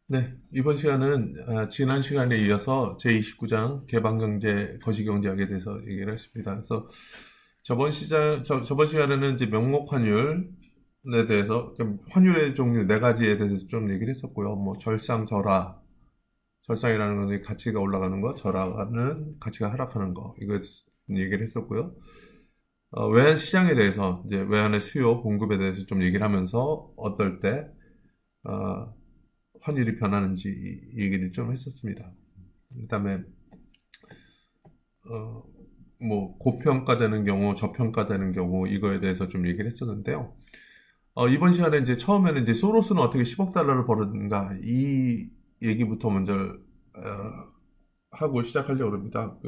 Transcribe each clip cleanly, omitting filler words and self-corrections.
네, 이번 시간은 지난 시간에 이어서 제29장 개방경제, 거시경제학에 대해서 얘기를 했습니다. 그래서 저번 시간에는 이제 명목환율에 대해서, 환율의 종류 네 가지에 대해서 좀 얘기를 했었고요. 뭐 절상, 절하, 절상이라는 건 가치가 올라가는 거, 절하는 가치가 하락하는 거, 이거 얘기를 했었고요. 외환 시장에 대해서 이제 외환의 수요, 공급에 대해서 좀 얘기를 하면서 어떨 때 어, 환율이 변하는지 이 얘기를 좀 했었습니다. 그다음에 어, 뭐 고평가되는 경우, 저평가되는 경우 이거에 대해서 좀 얘기를 했었는데요. 이번 시간에 이제 처음에는 이제 소로스는 어떻게 10억 달러를 벌었는가 이 얘기부터 먼저 하고 시작하려고 합니다.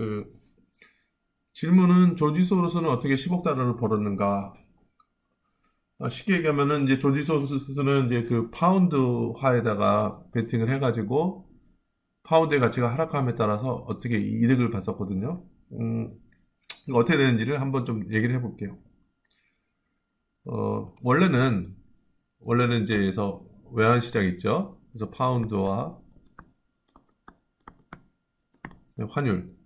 질문은 조지 소로스는 어떻게 10억 달러를 벌었는가? 쉽게 얘기하면은 이제 조지 소로스는 이제 그 파운드화에다가 베팅을 해가지고 파운드의 가치가 하락함에 따라서 어떻게 이득을 봤었거든요. 이거 어떻게 되는지를 한번 좀 얘기를 해볼게요. 원래는 이제 그래서 외환 시장 있죠. 그래서 파운드와 환율.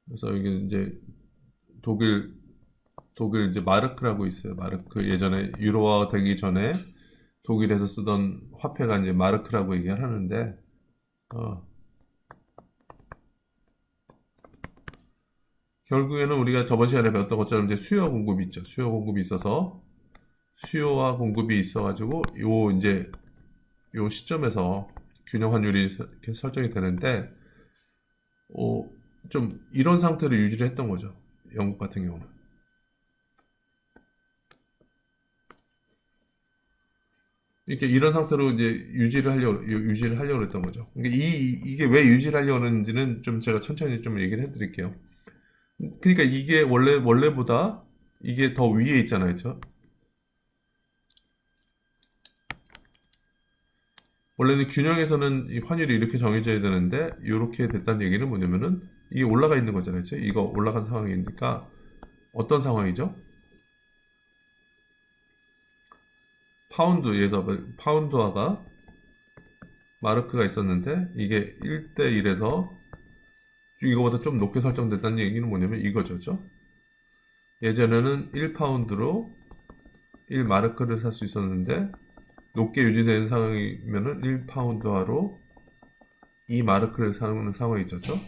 그래서 이게 이제 독일 이제 마르크라고 있어요. 마르크 예전에 유로화 되기 전에 독일에서 쓰던 화폐가 이제 마르크라고 얘기를 하는데 어, 결국에는 우리가 저번 시간에 배웠던 것처럼 이제 수요 공급이 있죠. 수요 공급이 있어서 수요와 공급이 있어가지고 이제 요 시점에서 균형 환율이 이렇게 설정이 되는데 어, 좀 이런 상태로 유지를 했던 거죠. 영국 같은 경우는. 이렇게 이런 상태로 이제 유지를 하려고 했던 거죠. 그러니까 이게 왜 유지를 하려고 하는지는 좀 제가 천천히 좀 얘기를 해드릴게요. 그러니까 이게 원래보다 이게 더 위에 있잖아요. 그렇죠? 원래는 균형에서는 이 환율이 이렇게 정해져야 되는데 이렇게 됐다는 얘기는 뭐냐면은 이게 올라가 있는 거잖아요. 그렇죠? 이거 올라간 상황이니까 어떤 상황이죠? 파운드에서 파운드화가 마르크가 있었는데 이게 1대1에서 이거보다 좀 높게 설정됐다는 얘기는 뭐냐면 이거죠. 그렇죠? 예전에는 1파운드로 1마르크를 살 수 있었는데 높게 유지되는 상황이면은 1파운드화로 2마르크를 사는 상황이 있었죠.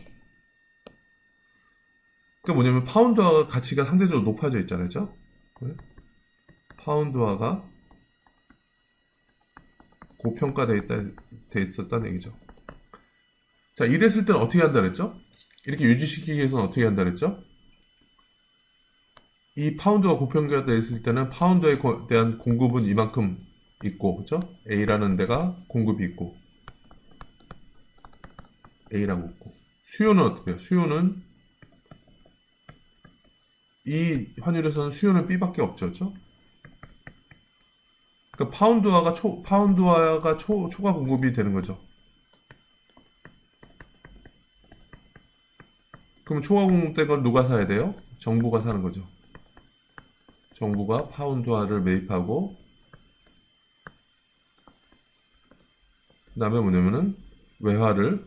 그게 뭐냐면 파운드화 가치가 상대적으로 높아져 있잖아요. 그렇죠? 네? 파운드화가 돼 있었다는 얘기죠. 자, 이랬을 때는 어떻게 한다 그랬죠? 이렇게 유지시키기 위해서는 어떻게 한다 그랬죠? 이 파운드가 고평가되어 있을 때는 파운드에 대한 공급은 이만큼 있고, 그죠? A라는 데가 공급이 있고, A라고 있고. 수요는 어떻게 해요? 수요는 이 환율에서는 수요는 B밖에 없죠, 그죠? 그러니까 파운드화가 초과 공급이 되는 거죠. 그럼 초과 공급된 건 누가 사야 돼요? 정부가 사는 거죠. 정부가 파운드화를 매입하고 그다음에 뭐냐면은 외화를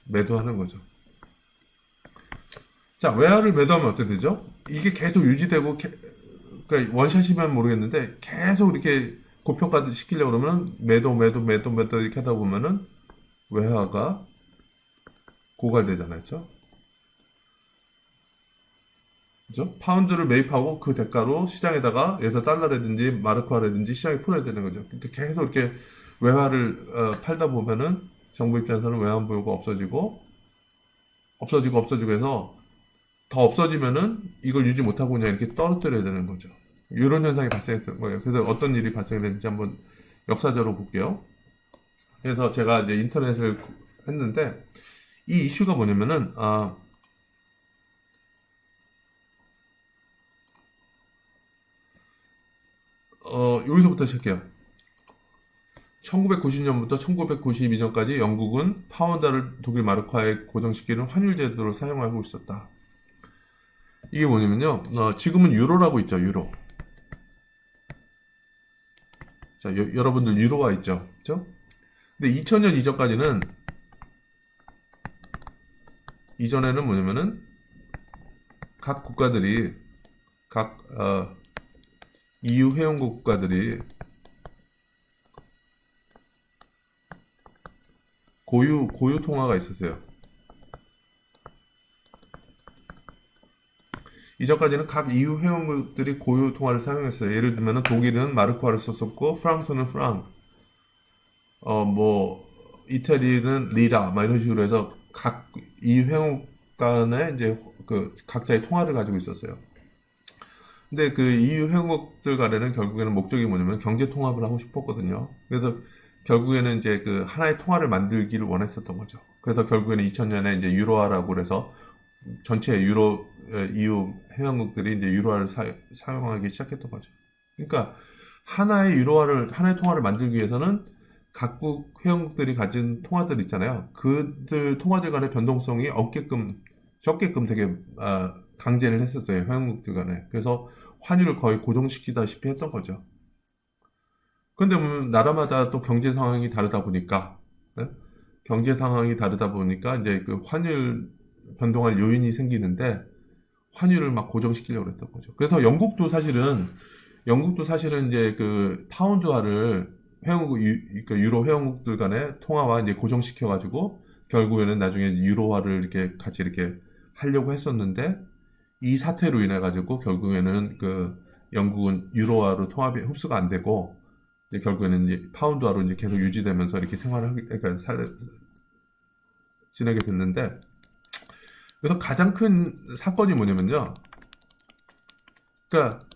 매도하는 거죠. 자, 외화를 매도하면 어떻게 되죠? 이게 계속 유지되고 그러니까 원샷이면 모르겠는데 계속 이렇게 고평가 시키려고 그러면 매도 이렇게 하다 보면은 외화가 고갈되잖아요. 그렇죠? 그죠? 파운드를 매입하고 그 대가로 시장에다가 예를 들어 달러라든지 마르크화라든지 시장에 풀어야 되는 거죠. 그러니까 계속 이렇게 외화를 팔다 보면은 정부 입장에서는 외환 보유가 없어지고 해서 더 없어지면은 이걸 유지 못하고 그냥 이렇게 떨어뜨려야 되는 거죠. 이런 현상이 발생했던 거예요. 그래서 어떤 일이 발생했는지 한번 역사적으로 볼게요. 그래서 제가 이제 인터넷을 했는데 이 이슈가 뭐냐면은 여기서부터 시작해요. 1990년부터 1992년까지 영국은 파운드를 독일 마르크화에 고정시키는 환율 제도를 사용하고 있었다. 이게 뭐냐면요. 지금은 유로라고 있죠. 유로. 자, 여러분들 유로화 있죠? 그죠? 근데 2000년 이전에는 뭐냐면은 각 국가들이 각 EU 회원국 국가들이 고유 통화가 있었어요. 이전까지는 각 EU 회원국들이 고유 통화를 사용했어요. 예를 들면 독일은 마르크화를 썼었고, 프랑스는 프랑, 뭐 이태리는 리라, 막 이런 식으로 해서 각 EU 회원국 간에 이제 그 각자의 통화를 가지고 있었어요. 근데 그 EU 회원국들 간에는 결국에는 목적이 뭐냐면 경제 통합을 하고 싶었거든요. 그래서 결국에는 이제 그 하나의 통화를 만들기를 원했었던 거죠. 그래서 결국에는 2000년에 이제 유로화라고 그래서 전체 EU 회원국들이 이제 유로화를 사용하기 시작했던 거죠. 그러니까 하나의 통화를 만들기 위해서는 각국 회원국들이 가진 통화들 있잖아요. 그들 통화들 간의 변동성이 적게끔 되게 강제를 했었어요. 회원국들 간에. 그래서 환율을 거의 고정시키다시피 했던 거죠. 그런데 나라마다 또 경제 상황이 다르다 보니까, 네? 경제 상황이 다르다 보니까 이제 그 환율 변동할 요인이 생기는데 환율을 막 고정시키려고 했던 거죠. 그래서 영국도 사실은 이제 그 파운드화를 그러니까 유로 회원국들 간의 통화와 이제 고정시켜가지고 결국에는 나중에 유로화를 이렇게 같이 이렇게 하려고 했었는데 이 사태로 인해 가지고 결국에는 그 영국은 유로화로 통합이 흡수가 안 되고 이제 결국에는 이제 파운드화로 이제 계속 유지되면서 이렇게 그러니까 지내게 됐는데 그래서 가장 큰 사건이 뭐냐면요. 그러니까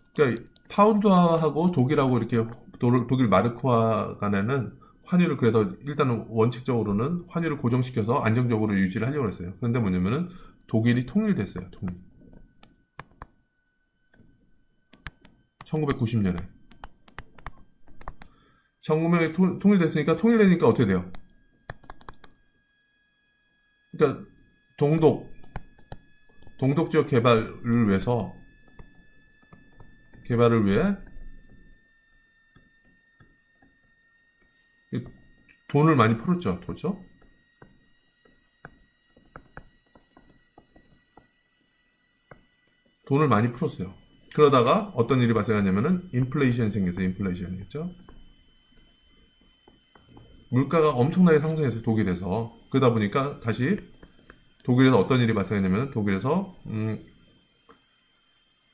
파운드화하고 독일하고 이렇게 독일 마르크화 간에는 환율을 그래서 일단은 원칙적으로는 환율을 고정시켜서 안정적으로 유지를 하려고 했어요. 그런데 뭐냐면은 독일이 통일됐어요. 1990년에. 1900년에 통일되니까 어떻게 돼요? 그러니까 동독 지역 개발을 위해 돈을 많이 풀었죠. 그렇죠? 돈을 많이 풀었어요. 그러다가 어떤 일이 발생하냐면은 인플레이션이 생겼어요. 인플레이션이겠죠? 물가가 엄청나게 상승했어요. 독일에서. 그러다 보니까 다시 독일에서 어떤 일이 발생했냐면 독일에서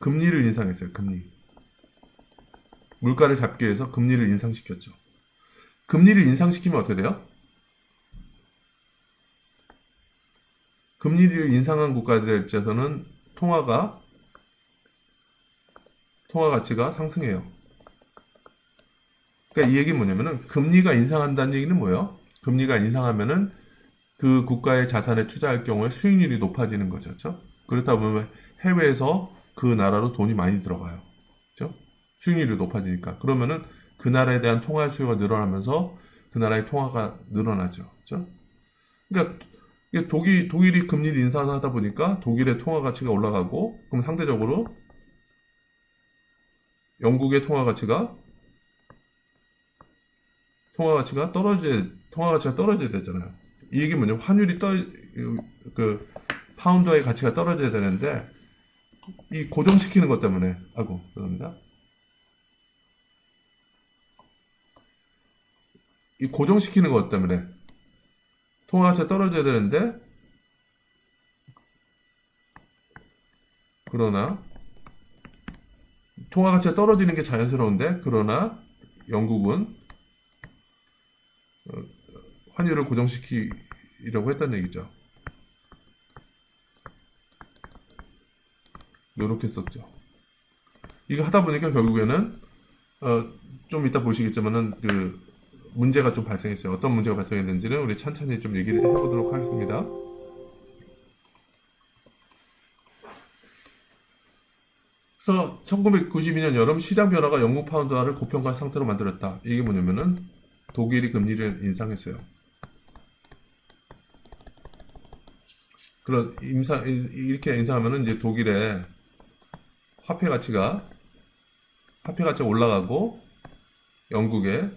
금리를 인상했어요. 물가를 잡기 위해서 금리를 인상시켰죠. 금리를 인상시키면 어떻게 돼요? 금리를 인상한 국가들의 입장에서는 통화 가치가 상승해요. 그러니까 이 얘기는 뭐냐면은 금리가 인상한다는 얘기는 뭐예요? 금리가 인상하면은 그 국가의 자산에 투자할 경우에 수익률이 높아지는 거죠. 그렇죠? 그렇다 보면 해외에서 그 나라로 돈이 많이 들어가요. 그렇죠? 수익률이 높아지니까. 그러면은 그 나라에 대한 통화 수요가 늘어나면서 그 나라의 통화가 늘어나죠. 그렇죠? 그러니까 독일이 금리를 인상하다 보니까 독일의 통화 가치가 올라가고 그럼 상대적으로 영국의 통화 가치가 떨어져야 되잖아요. 이 얘기 뭐냐면 그 파운드의 가치가 떨어져야 되는데 이 고정시키는 것 때문에 죄송합니다. 이 고정시키는 것 때문에 통화 가치가 떨어져야 되는데 그러나 통화 가치가 떨어지는 게 자연스러운데 그러나 영국은 환율을 고정시키려고 했다는 얘기죠. 노력했었죠. 이거 하다 보니까 결국에는 좀 이따 보시겠지만은 그 문제가 좀 발생했어요. 어떤 문제가 발생했는지는 우리 찬찬히 좀 얘기를 해보도록 하겠습니다. 그래서 1992년 여름 시장 변화가 영국 파운드화를 고평가 상태로 만들었다. 이게 뭐냐면은 독일이 금리를 인상했어요. 이렇게 인상하면은 이제 독일의 화폐 가치가 올라가고 영국의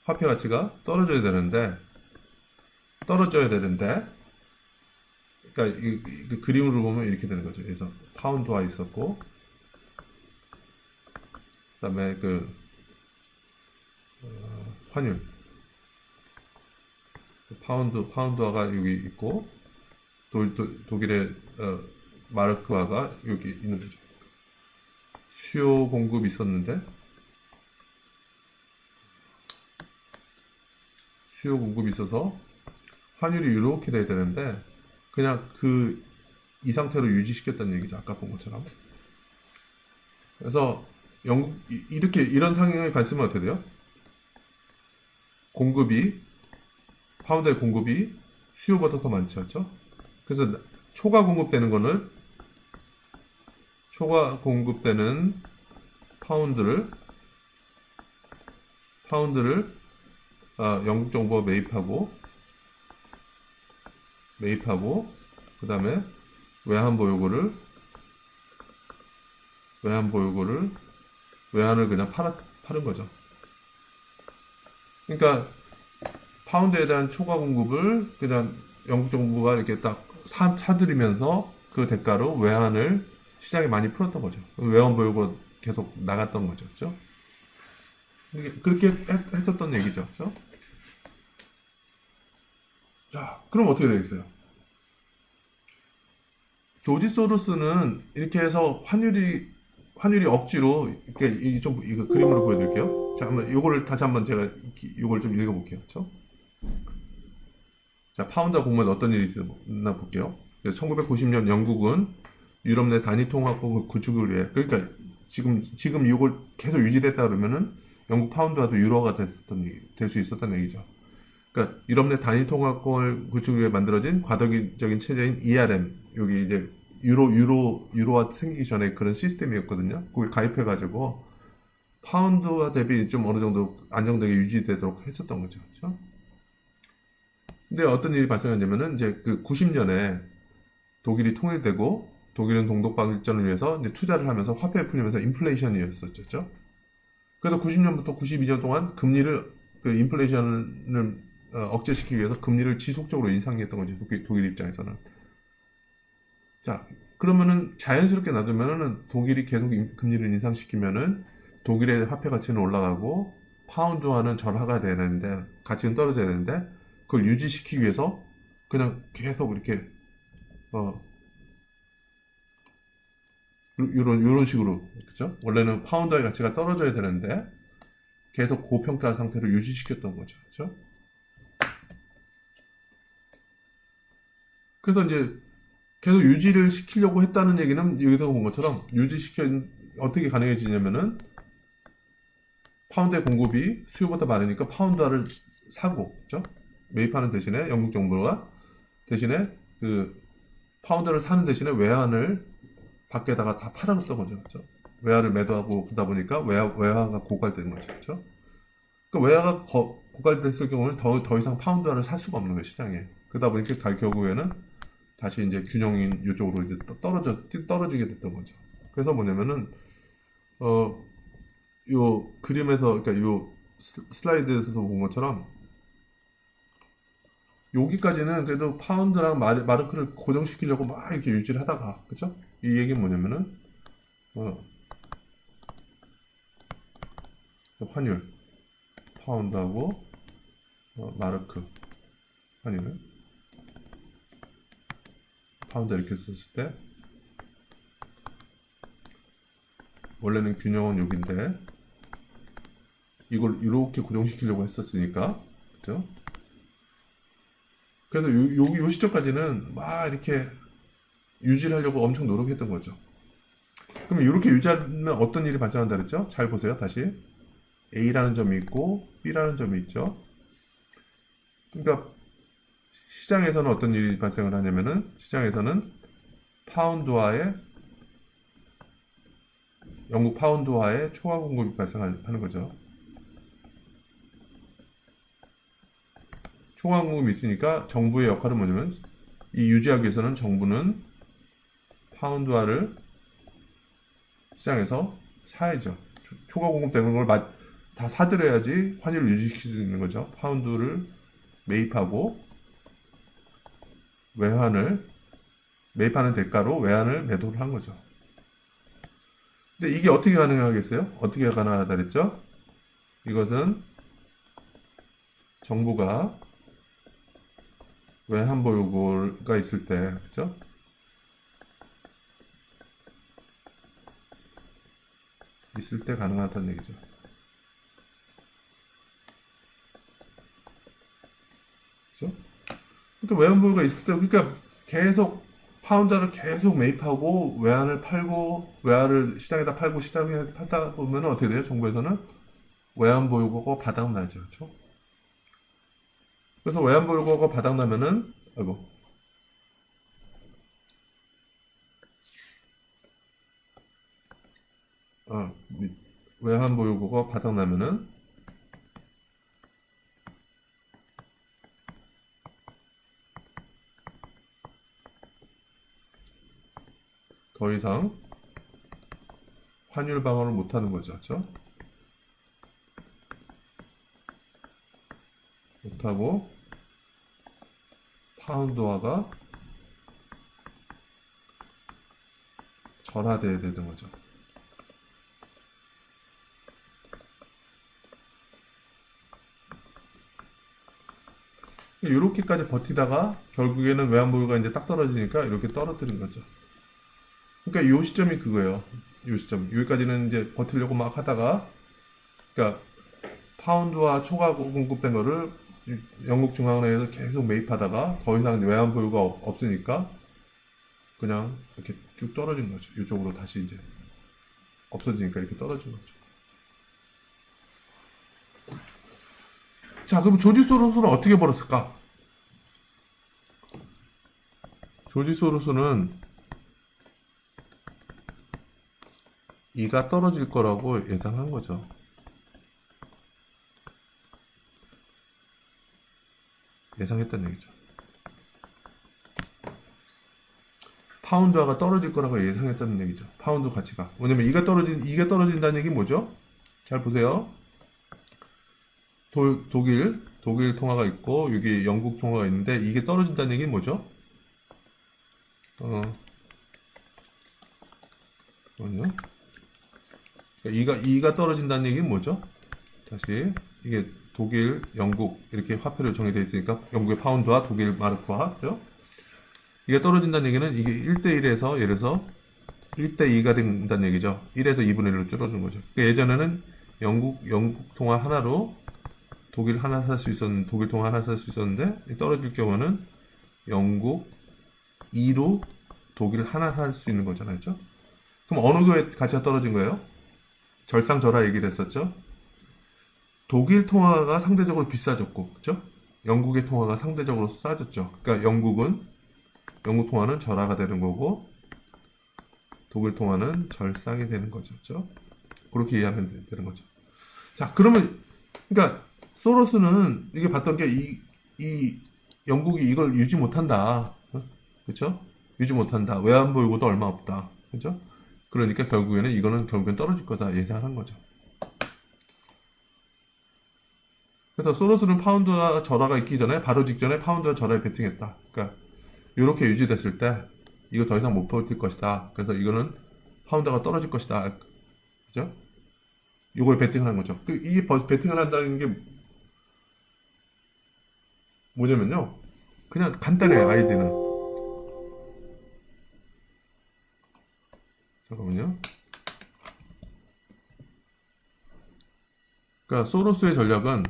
화폐 가치가 떨어져야 되는데, 그러니까 이 그림으로 보면 이렇게 되는 거죠. 그래서 파운드화 있었고, 그다음에 환율, 파운드화가 여기 있고, 독일의 마르크화가 여기 있는 거죠. 수요 공급이 있었는데, 수요 공급이 있어서 환율이 이렇게 돼야 되는데, 그냥 이 상태로 유지시켰다는 얘기죠. 아까 본 것처럼. 그래서 이런 상황이 발생하면 어떻게 돼요? 파운드의 공급이 수요보다 더 많죠. 그래서 초과 공급되는 파운드를 영국 정부가 매입하고 그 다음에 외환을 그냥 파는 거죠. 그러니까 파운드에 대한 초과 공급을 그냥 영국 정부가 이렇게 딱 사들이면서 그 대가로 외환을 시장에 많이 풀었던 거죠. 외환 보유고가 계속 나갔던 거죠. 그렇죠? 그렇게 했었던 얘기죠. 그렇죠? 자, 그럼 어떻게 되겠어요? 조지 소로스는 이렇게 해서 환율이 억지로 이렇게 이거 그림으로 보여드릴게요. 자, 한번 요거를 다시 한번 제가 요걸 좀 읽어볼게요. 그렇죠? 자, 파운드와 공무원 어떤 일이 있었나 볼게요. 1990년 영국은 유럽 내 단위 통화국을 구축을 위해, 그러니까 지금 이걸 계속 유지됐다 그러면은 영국 파운드와도 유로가 될 수 있었던 얘기죠. 그러니까 유럽 내 단위 통화국을 구축을 위해 만들어진 과도기적인 체제인 ERM, 여기 이제 유로화 생기기 전에 그런 시스템이었거든요. 거기 가입해가지고 파운드와 대비 좀 어느 정도 안정되게 유지되도록 했었던 거죠. 그렇죠? 근데 어떤 일이 발생했냐면은 이제 90년에 독일이 통일되고 독일은 동독 발전을 위해서 이제 투자를 하면서 화폐를 풀리면서 인플레이션이었었죠. 그래서 90년부터 92년 동안 인플레이션을 억제시키기 위해서 금리를 지속적으로 인상했던 거죠. 독일 입장에서는. 자, 그러면은 자연스럽게 놔두면은 독일이 계속 금리를 인상시키면은 독일의 화폐 가치는 올라가고 파운드화는 절하가 되는데 가치는 떨어져야 되는데 그걸 유지시키기 위해서 그냥 계속 이렇게 이런 식으로, 그죠? 원래는 파운드의 가치가 떨어져야 되는데 계속 고평가 상태를 유지시켰던 거죠. 그죠? 그래서 이제 계속 유지를 시키려고 했다는 얘기는 여기서 본 것처럼 어떻게 가능해지냐면은 파운드의 공급이 수요보다 많으니까 파운드화를 사고, 그죠? 매입하는 대신에 영국 정부가 대신에 파운드를 사는 대신에 외환을 밖에다가 다 팔아줬던 거죠. 그렇죠? 외화를 매도하고 그러다 보니까 외화가 고갈된 거죠. 그렇죠? 그 외화가 고갈됐을 경우는 더 이상 파운드화를 살 수가 없는 거예요, 시장에. 그러다 보니까 결국에는 다시 이제 균형인 이쪽으로 이제 떨어지게 됐던 거죠. 그래서 뭐냐면은, 요 그림에서, 그러니까 요 슬라이드에서 본 것처럼, 여기까지는 그래도 파운드랑 마르크를 고정시키려고 막 이렇게 유지를 하다가, 그쵸? 이 얘기는 뭐냐면은, 환율, 파운드하고, 마르크, 환율, 파운드 이렇게 썼을 때, 원래는 균형은 여기인데, 이걸 이렇게 고정시키려고 했었으니까, 그쵸? 그래서 요 시점까지는 막 이렇게 유지를 하려고 엄청 노력했던 거죠. 그럼 이렇게 유지하면 어떤 일이 발생한다 그랬죠? 잘 보세요. 다시 A라는 점이 있고 B라는 점이 있죠. 그러니까 시장에서는 어떤 일이 발생을 하냐면은 시장에서는 영국 파운드화의 초과 공급이 발생하는 거죠. 초과 공급이 있으니까 정부의 역할은 뭐냐면 이 유지하기 위해서는 정부는 파운드화를 시장에서 사야죠. 초과 공급되는 걸 다 사들여야지 환율을 유지시킬 수 있는 거죠. 파운드를 매입하고 외환을 매입하는 대가로 외환을 매도를 한 거죠. 근데 이게 어떻게 가능하겠어요? 어떻게 가능하다 그랬죠? 이것은 정부가 외환 보유고가 있을 때, 그죠? 있을 때 가능하다는 얘기죠. 그죠? 그러니까 외환 보유가 있을 때, 그러니까 계속 파운드를 계속 매입하고 외환을 팔고 외환을 시장에다 팔고 시장에 팔다 보면 어떻게 돼요? 정부에서는 외환 보유고가 바닥 나죠, 그렇죠? 그래서 외환 보유고가 바닥 나면은 아이고 어, 외환 보유고가 바닥 나면은 더 이상 환율 방어를 못 하는 거죠, 그렇죠? 못 하고 파운드화가 절하돼야 되는 거죠. 이렇게까지 버티다가 결국에는 외환 보유가 이제 딱 떨어지니까 이렇게 떨어뜨린 거죠. 그러니까 이 시점이 그거예요. 이 시점. 여기까지는 이제 버티려고 막 하다가, 그러니까 파운드와 초과 공급된 거를 영국 중앙은행에서 계속 매입하다가 더 이상 외환 보유가 없으니까 그냥 이렇게 쭉 떨어진 거죠. 이쪽으로 다시 이제 없어지니까 이렇게 떨어진 거죠. 자, 그럼 조지 소로스는 어떻게 벌었을까? 조지 소로스는 이가 떨어질 거라고 예상한 거죠. 예상했다는 얘기죠. 파운드화가 떨어질 거라고 예상했다는 얘기죠. 파운드 가치가. 왜냐면 이가 떨어진다는 얘기 뭐죠? 잘 보세요. 독일 통화가 있고 여기 영국 통화가 있는데 이게 떨어진다는 얘기는 뭐죠? 어, 아니요. 그러니까 이가 떨어진다는 얘기는 뭐죠? 다시 이게 독일, 영국 이렇게 화폐로 정해져 있으니까 영국의 파운드와 독일 마르크와 그죠? 이게 떨어진다는 얘기는 이게 1대1에서 예를 들어서 1대2가 된다는 얘기죠. 1에서 2분의 1로 줄어든 거죠. 그러니까 예전에는 영국 통화 하나로 독일 하나 살 수 있었는데 독일 통화 하나 살 수 있었는데 떨어질 경우는 영국 2로 독일 하나 살 수 있는 거잖아요. 그렇죠? 그럼 어느 거에 가치가 떨어진 거예요? 절상절하 얘기를 했었죠. 독일 통화가 상대적으로 비싸졌고, 그렇죠? 영국의 통화가 상대적으로 싸졌죠. 그러니까 영국 통화는 절하가 되는 거고 독일 통화는 절상이 되는 거죠. 그렇죠? 그렇게 이해하면 되는 거죠. 자, 그러면 그러니까 소로스는 이게 봤던 게 이 영국이 이걸 유지 못한다. 그렇죠? 유지 못한다. 외환 보유고도 얼마 없다. 그렇죠? 그러니까 결국엔 떨어질 거다 예상한 거죠. 그래서 소로스는 파운드와 절하가 있기 전에 바로 직전에 파운드와 절하에 베팅했다. 그러니까 이렇게 유지됐을 때 이거 더 이상 못 버틸 것이다. 그래서 이거는 파운드가 떨어질 것이다. 그죠? 이거에 베팅을 한 거죠. 이 베팅을 한다는 게 뭐냐면요. 그냥 간단해요, 아이디는. 잠깐만요. 그러니까 소로스의 전략은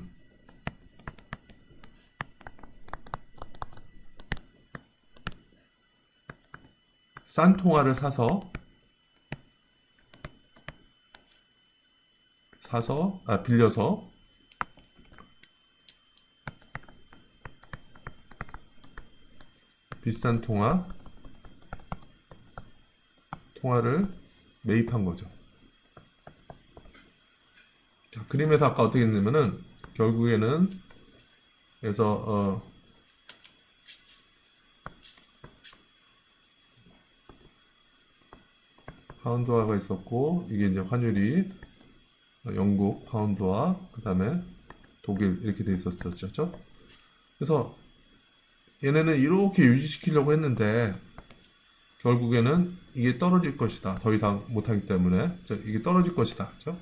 싼 통화를 빌려서 비싼 통화를 매입한 거죠. 자, 그림에서 아까 어떻게 했냐면은 결국에는 그래서 파운드화가 있었고 이게 이제 환율이 영국 파운드와 그 다음에 독일 이렇게 돼 있었죠. 그래서 얘네는 이렇게 유지시키려고 했는데 결국에는 이게 떨어질 것이다. 더 이상 못하기 때문에 이게 떨어질 것이다. 그렇죠?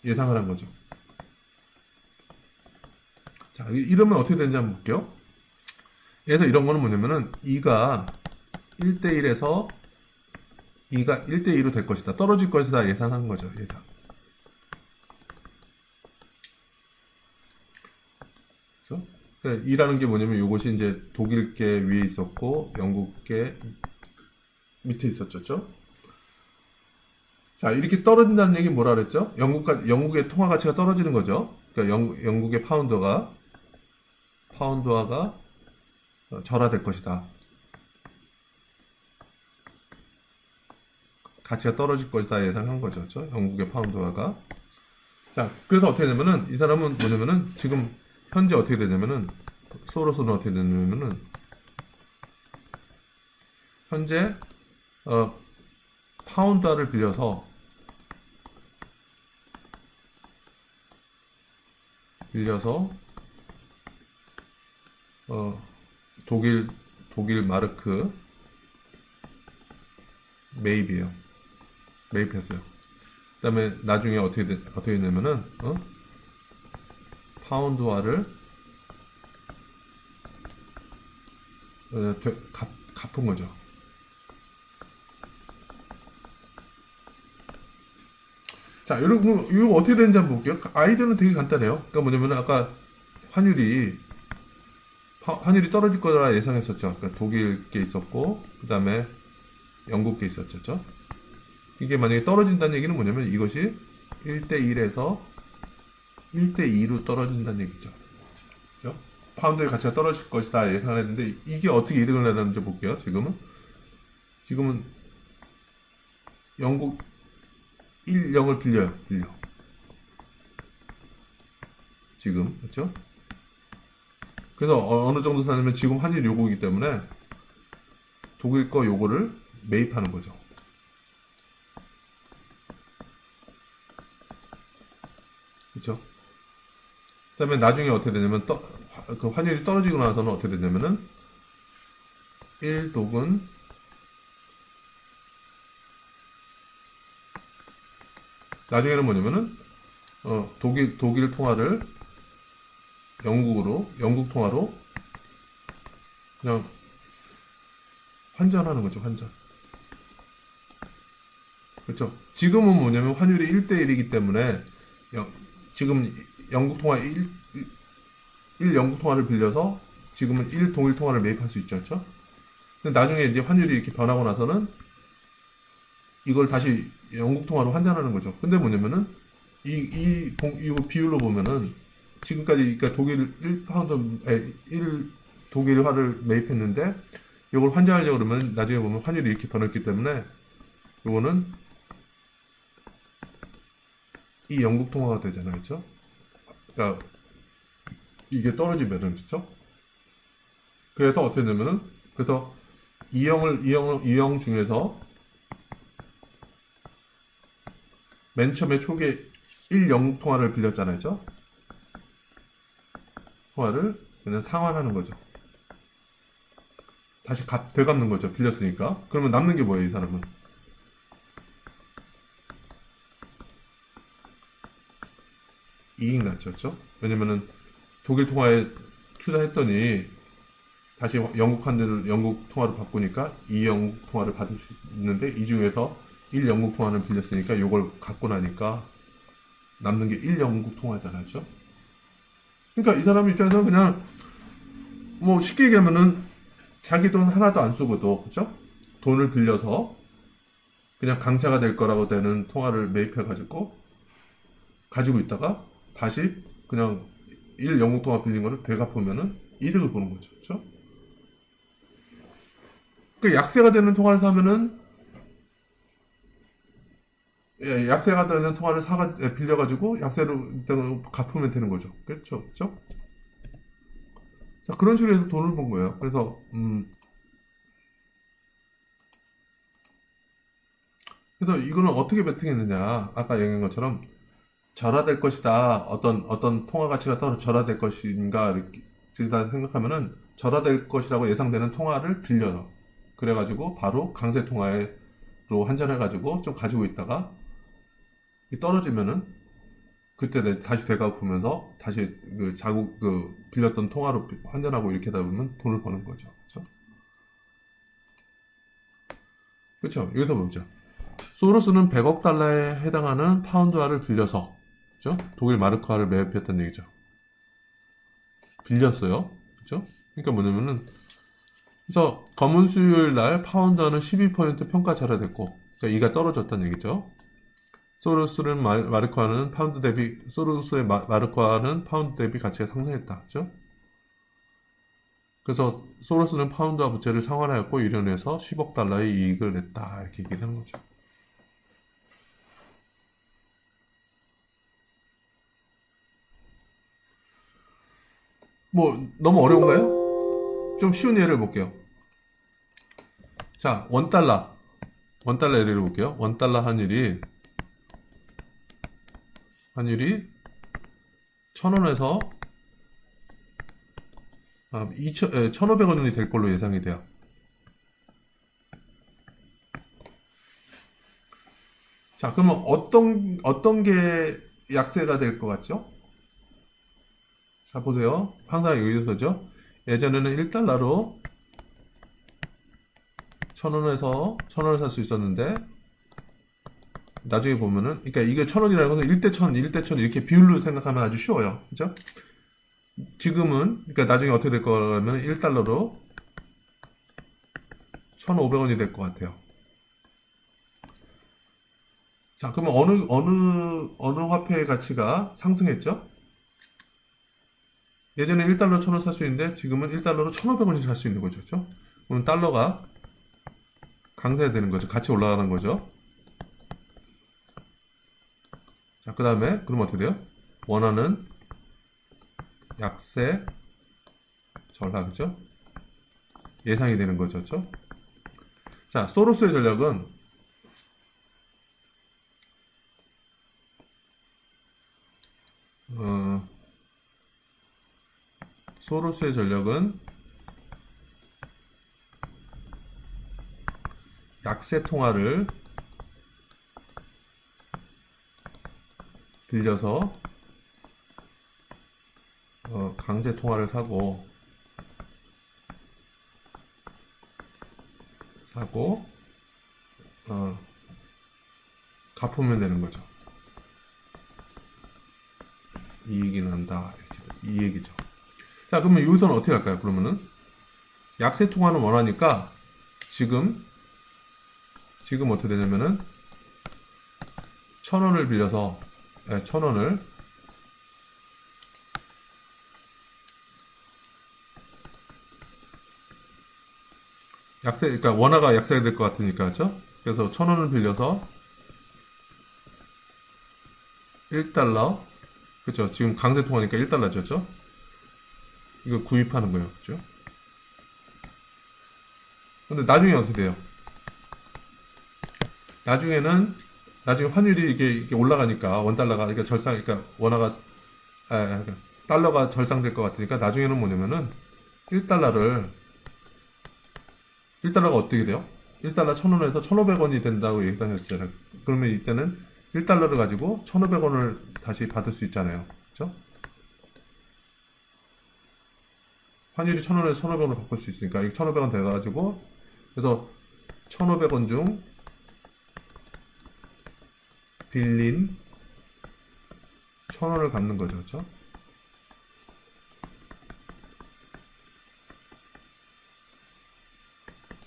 예상을 한 거죠. 자, 이러면 어떻게 되는지 한번 볼게요. 그래서 이런 거는 뭐냐면은 2가 1대1에서 2가 1대2로 될 것이다. 떨어질 것이다. 예상한 거죠. 예상. 그렇죠? 2라는 게 뭐냐면 이것이 이제 독일계 위에 있었고 영국계 밑에 있었죠. 자, 이렇게 떨어진다는 얘기는 뭐라 그랬죠? 영국의 통화 가치가 떨어지는 거죠. 그러니까 영국의 파운드화가 절하될 것이다. 가치가 떨어질 것이다 예상한 거죠. 그렇죠? 영국의 파운드화가. 자, 그래서 어떻게 되냐면은 이 사람은 뭐냐면은 지금 현재 어떻게 되냐면은 소로서는 어떻게 되냐면은 현재 파운드화를 빌려서 독일 마르크 매입이에요. 매입했어요. 그 다음에 나중에 어떻게 되냐면은 파운드화를 갚은 거죠. 자, 여러분 이거 어떻게 되는지 한번 볼게요. 아이디어는 되게 간단해요. 그러니까 뭐냐면 아까 환율이 떨어질 거라 예상했었죠. 그러니까 독일께 있었고 그 다음에 영국께 있었죠. 이게 만약에 떨어진다는 얘기는 뭐냐면 이것이 1대1에서 1대2로 떨어진다는 얘기죠. 그죠? 파운드의 가치가 떨어질 것이다 예상했는데 이게 어떻게 이득을 내는지 볼게요. 지금은 영국 1-0을 빌려. 지금, 그렇죠? 그래서 어느 정도 사냐면 지금 환율 요거이기 때문에 독일 거 요거를 매입하는 거죠. 그렇죠? 그다음에 나중에 어떻게 되냐면 그 환율이 떨어지고 나서는 어떻게 되냐면은 1독은 나중에는 뭐냐면은 독일 통화를 영국 통화로 그냥 환전하는 거죠. 환전. 그렇죠. 지금은 뭐냐면 환율이 1대1이기 때문에 지금 영국 통화 1 영국 통화를 빌려서 지금은 1 동일 통화를 매입할 수 있죠. 그렇죠? 근데 나중에 이제 환율이 이렇게 변하고 나서는 이걸 다시 영국 통화로 환전하는 거죠. 근데 뭐냐면은 이 비율로 보면은 지금까지 그러니까 독일 1파운드 1 독일화를 매입했는데 이걸 환전하려고 그러면 나중에 보면 환율이 이렇게 변했기 때문에 이거는 이 영국 통화가 되잖아요. 그렇죠? 그러니까 이게 떨어지면은 그렇죠? 그래서 어떻게 되냐면은 그래서 이형 중에서 맨 처음에 초기에 1-0 통화를 빌렸잖아요. 그렇죠? 통화를 그냥 상환하는 거죠. 다시 되갚는 거죠. 빌렸으니까. 그러면 남는 게 뭐예요, 이 사람은? 이익 났죠. 그렇죠? 왜냐면은 독일 통화에 투자했더니 다시 영국 통화로 바꾸니까 이 영국 통화를 받을 수 있는데 이 중에서 1 영국 통화는 빌렸으니까 이걸 갖고 나니까 남는 게 1 영국 통화잖아요. 그렇죠? 그러니까 이 사람 입장에서는 그냥 뭐 쉽게 얘기하면은 자기 돈 하나도 안 쓰고도 그렇죠? 돈을 빌려서 그냥 강세가 될 거라고 되는 통화를 매입해 가지고 있다가 다시 그냥 1 영국 통화 빌린 거를 되갚으면은 이득을 보는 거죠. 그렇죠? 그 약세가 되는 통화를 사면은 약세가 되는 통화를 빌려가지고 약세로 갚으면 되는 거죠. 그렇죠? 그렇죠? 자, 그런 식으로 해서 돈을 번 거예요. 그래서 이거는 어떻게 베팅했느냐? 아까 얘기한 것처럼 절하될 것이다. 어떤 통화 가치가 따로 절하될 것인가 이렇게 생각하면은 절하될 것이라고 예상되는 통화를 빌려요. 그래가지고 바로 강세 통화로 환전해가지고 좀 가지고 있다가 떨어지면은 그때 다시 되가 보면서 다시 그 빌렸던 통화로 환전하고 이렇게 하다 보면 돈을 버는 거죠. 그렇죠? 그렇죠? 여기서 보죠. 소로스는 100억 달러에 해당하는 파운드화를 빌려서, 그렇죠? 독일 마르크화를 매입했다는 얘기죠. 빌렸어요. 그렇죠? 그러니까 뭐냐면은 그래서 검은 수요일 날 파운드화는 12% 평가 절하됐고, 그러니까 이가 떨어졌다는 얘기죠. 소로스의 마르크화는 파운드 대비 가치가 상승했다. 그렇죠? 그래서 소로스는 파운드와 부채를 상환하였고 이련해서 10억 달러의 이익을 냈다. 이렇게 얘기를 하는 거죠. 뭐 너무 어려운가요? 좀 쉬운 예를 볼게요. 자, 원달러 예를 볼게요. 원달러 환율이 1,000원에서 1,500원이 될 걸로 예상이 돼요. 자, 그러면 어떤 게 약세가 될 것 같죠? 자, 보세요. 항상 여기서죠. 예전에는 1달러로 1,000원을 살 수 있었는데, 나중에 보면은, 그러니까 이게 1,000원이라는 것은 1대 1,000, 1대 1,000 이렇게 비율로 생각하면 아주 쉬워요. 그죠? 지금은, 그러니까 나중에 어떻게 될 거냐면 1달러로 1,500원이 될 것 같아요. 자, 그러면 어느 화폐의 가치가 상승했죠? 예전에 1달러 1,000원 살 수 있는데 지금은 1달러로 1,500원이 살 수 있는 거죠. 그렇죠? 그럼 달러가 강세되는 거죠. 같이 올라가는 거죠. 자, 그 다음에 그럼 어떻게 돼요? 원화는 약세 절하, 그죠? 예상이 되는 거죠. 그렇죠? 자, 소로스의 전략은 소로스의 전략은 약세 통화를 빌려서 강세 통화를 사고 갚으면 되는 거죠. 이익이 난다. 이렇게 이 얘기죠. 자, 그러면 여기서는 어떻게 할까요? 그러면은 약세 통화는 원하니까 지금 어떻게 되냐면은 1,000원을 빌려서 1,000원을 그러니까 원화가 약세가 될 것 같으니까, 그렇죠? 그래서 1,000원을 빌려서 1달러, 그렇죠? 지금 강세 통화니까 1달러죠, 그렇죠? 이거 구입하는 거예요, 그렇죠? 근데 나중에 어떻게 돼요? 나중에 환율이 이게 올라가니까 원달러가 그러니까 원화가 그러니까 달러가 절상될 것 같으니까 나중에는 뭐냐면은 1달러를 1달러가 어떻게 돼요? 1달러 1,000원에서 1,500원이 된다고 얘기했잖아요. 그러면 이때는 1달러를 가지고 1,500원을 다시 받을 수 있잖아요. 그렇죠? 환율이 1,000원에서 1,500원을 바꿀 수 있으니까 이게 1,500원 돼가지고 그래서 1,500원 중 빌린 1,000원을 갚는 거죠. 그렇죠?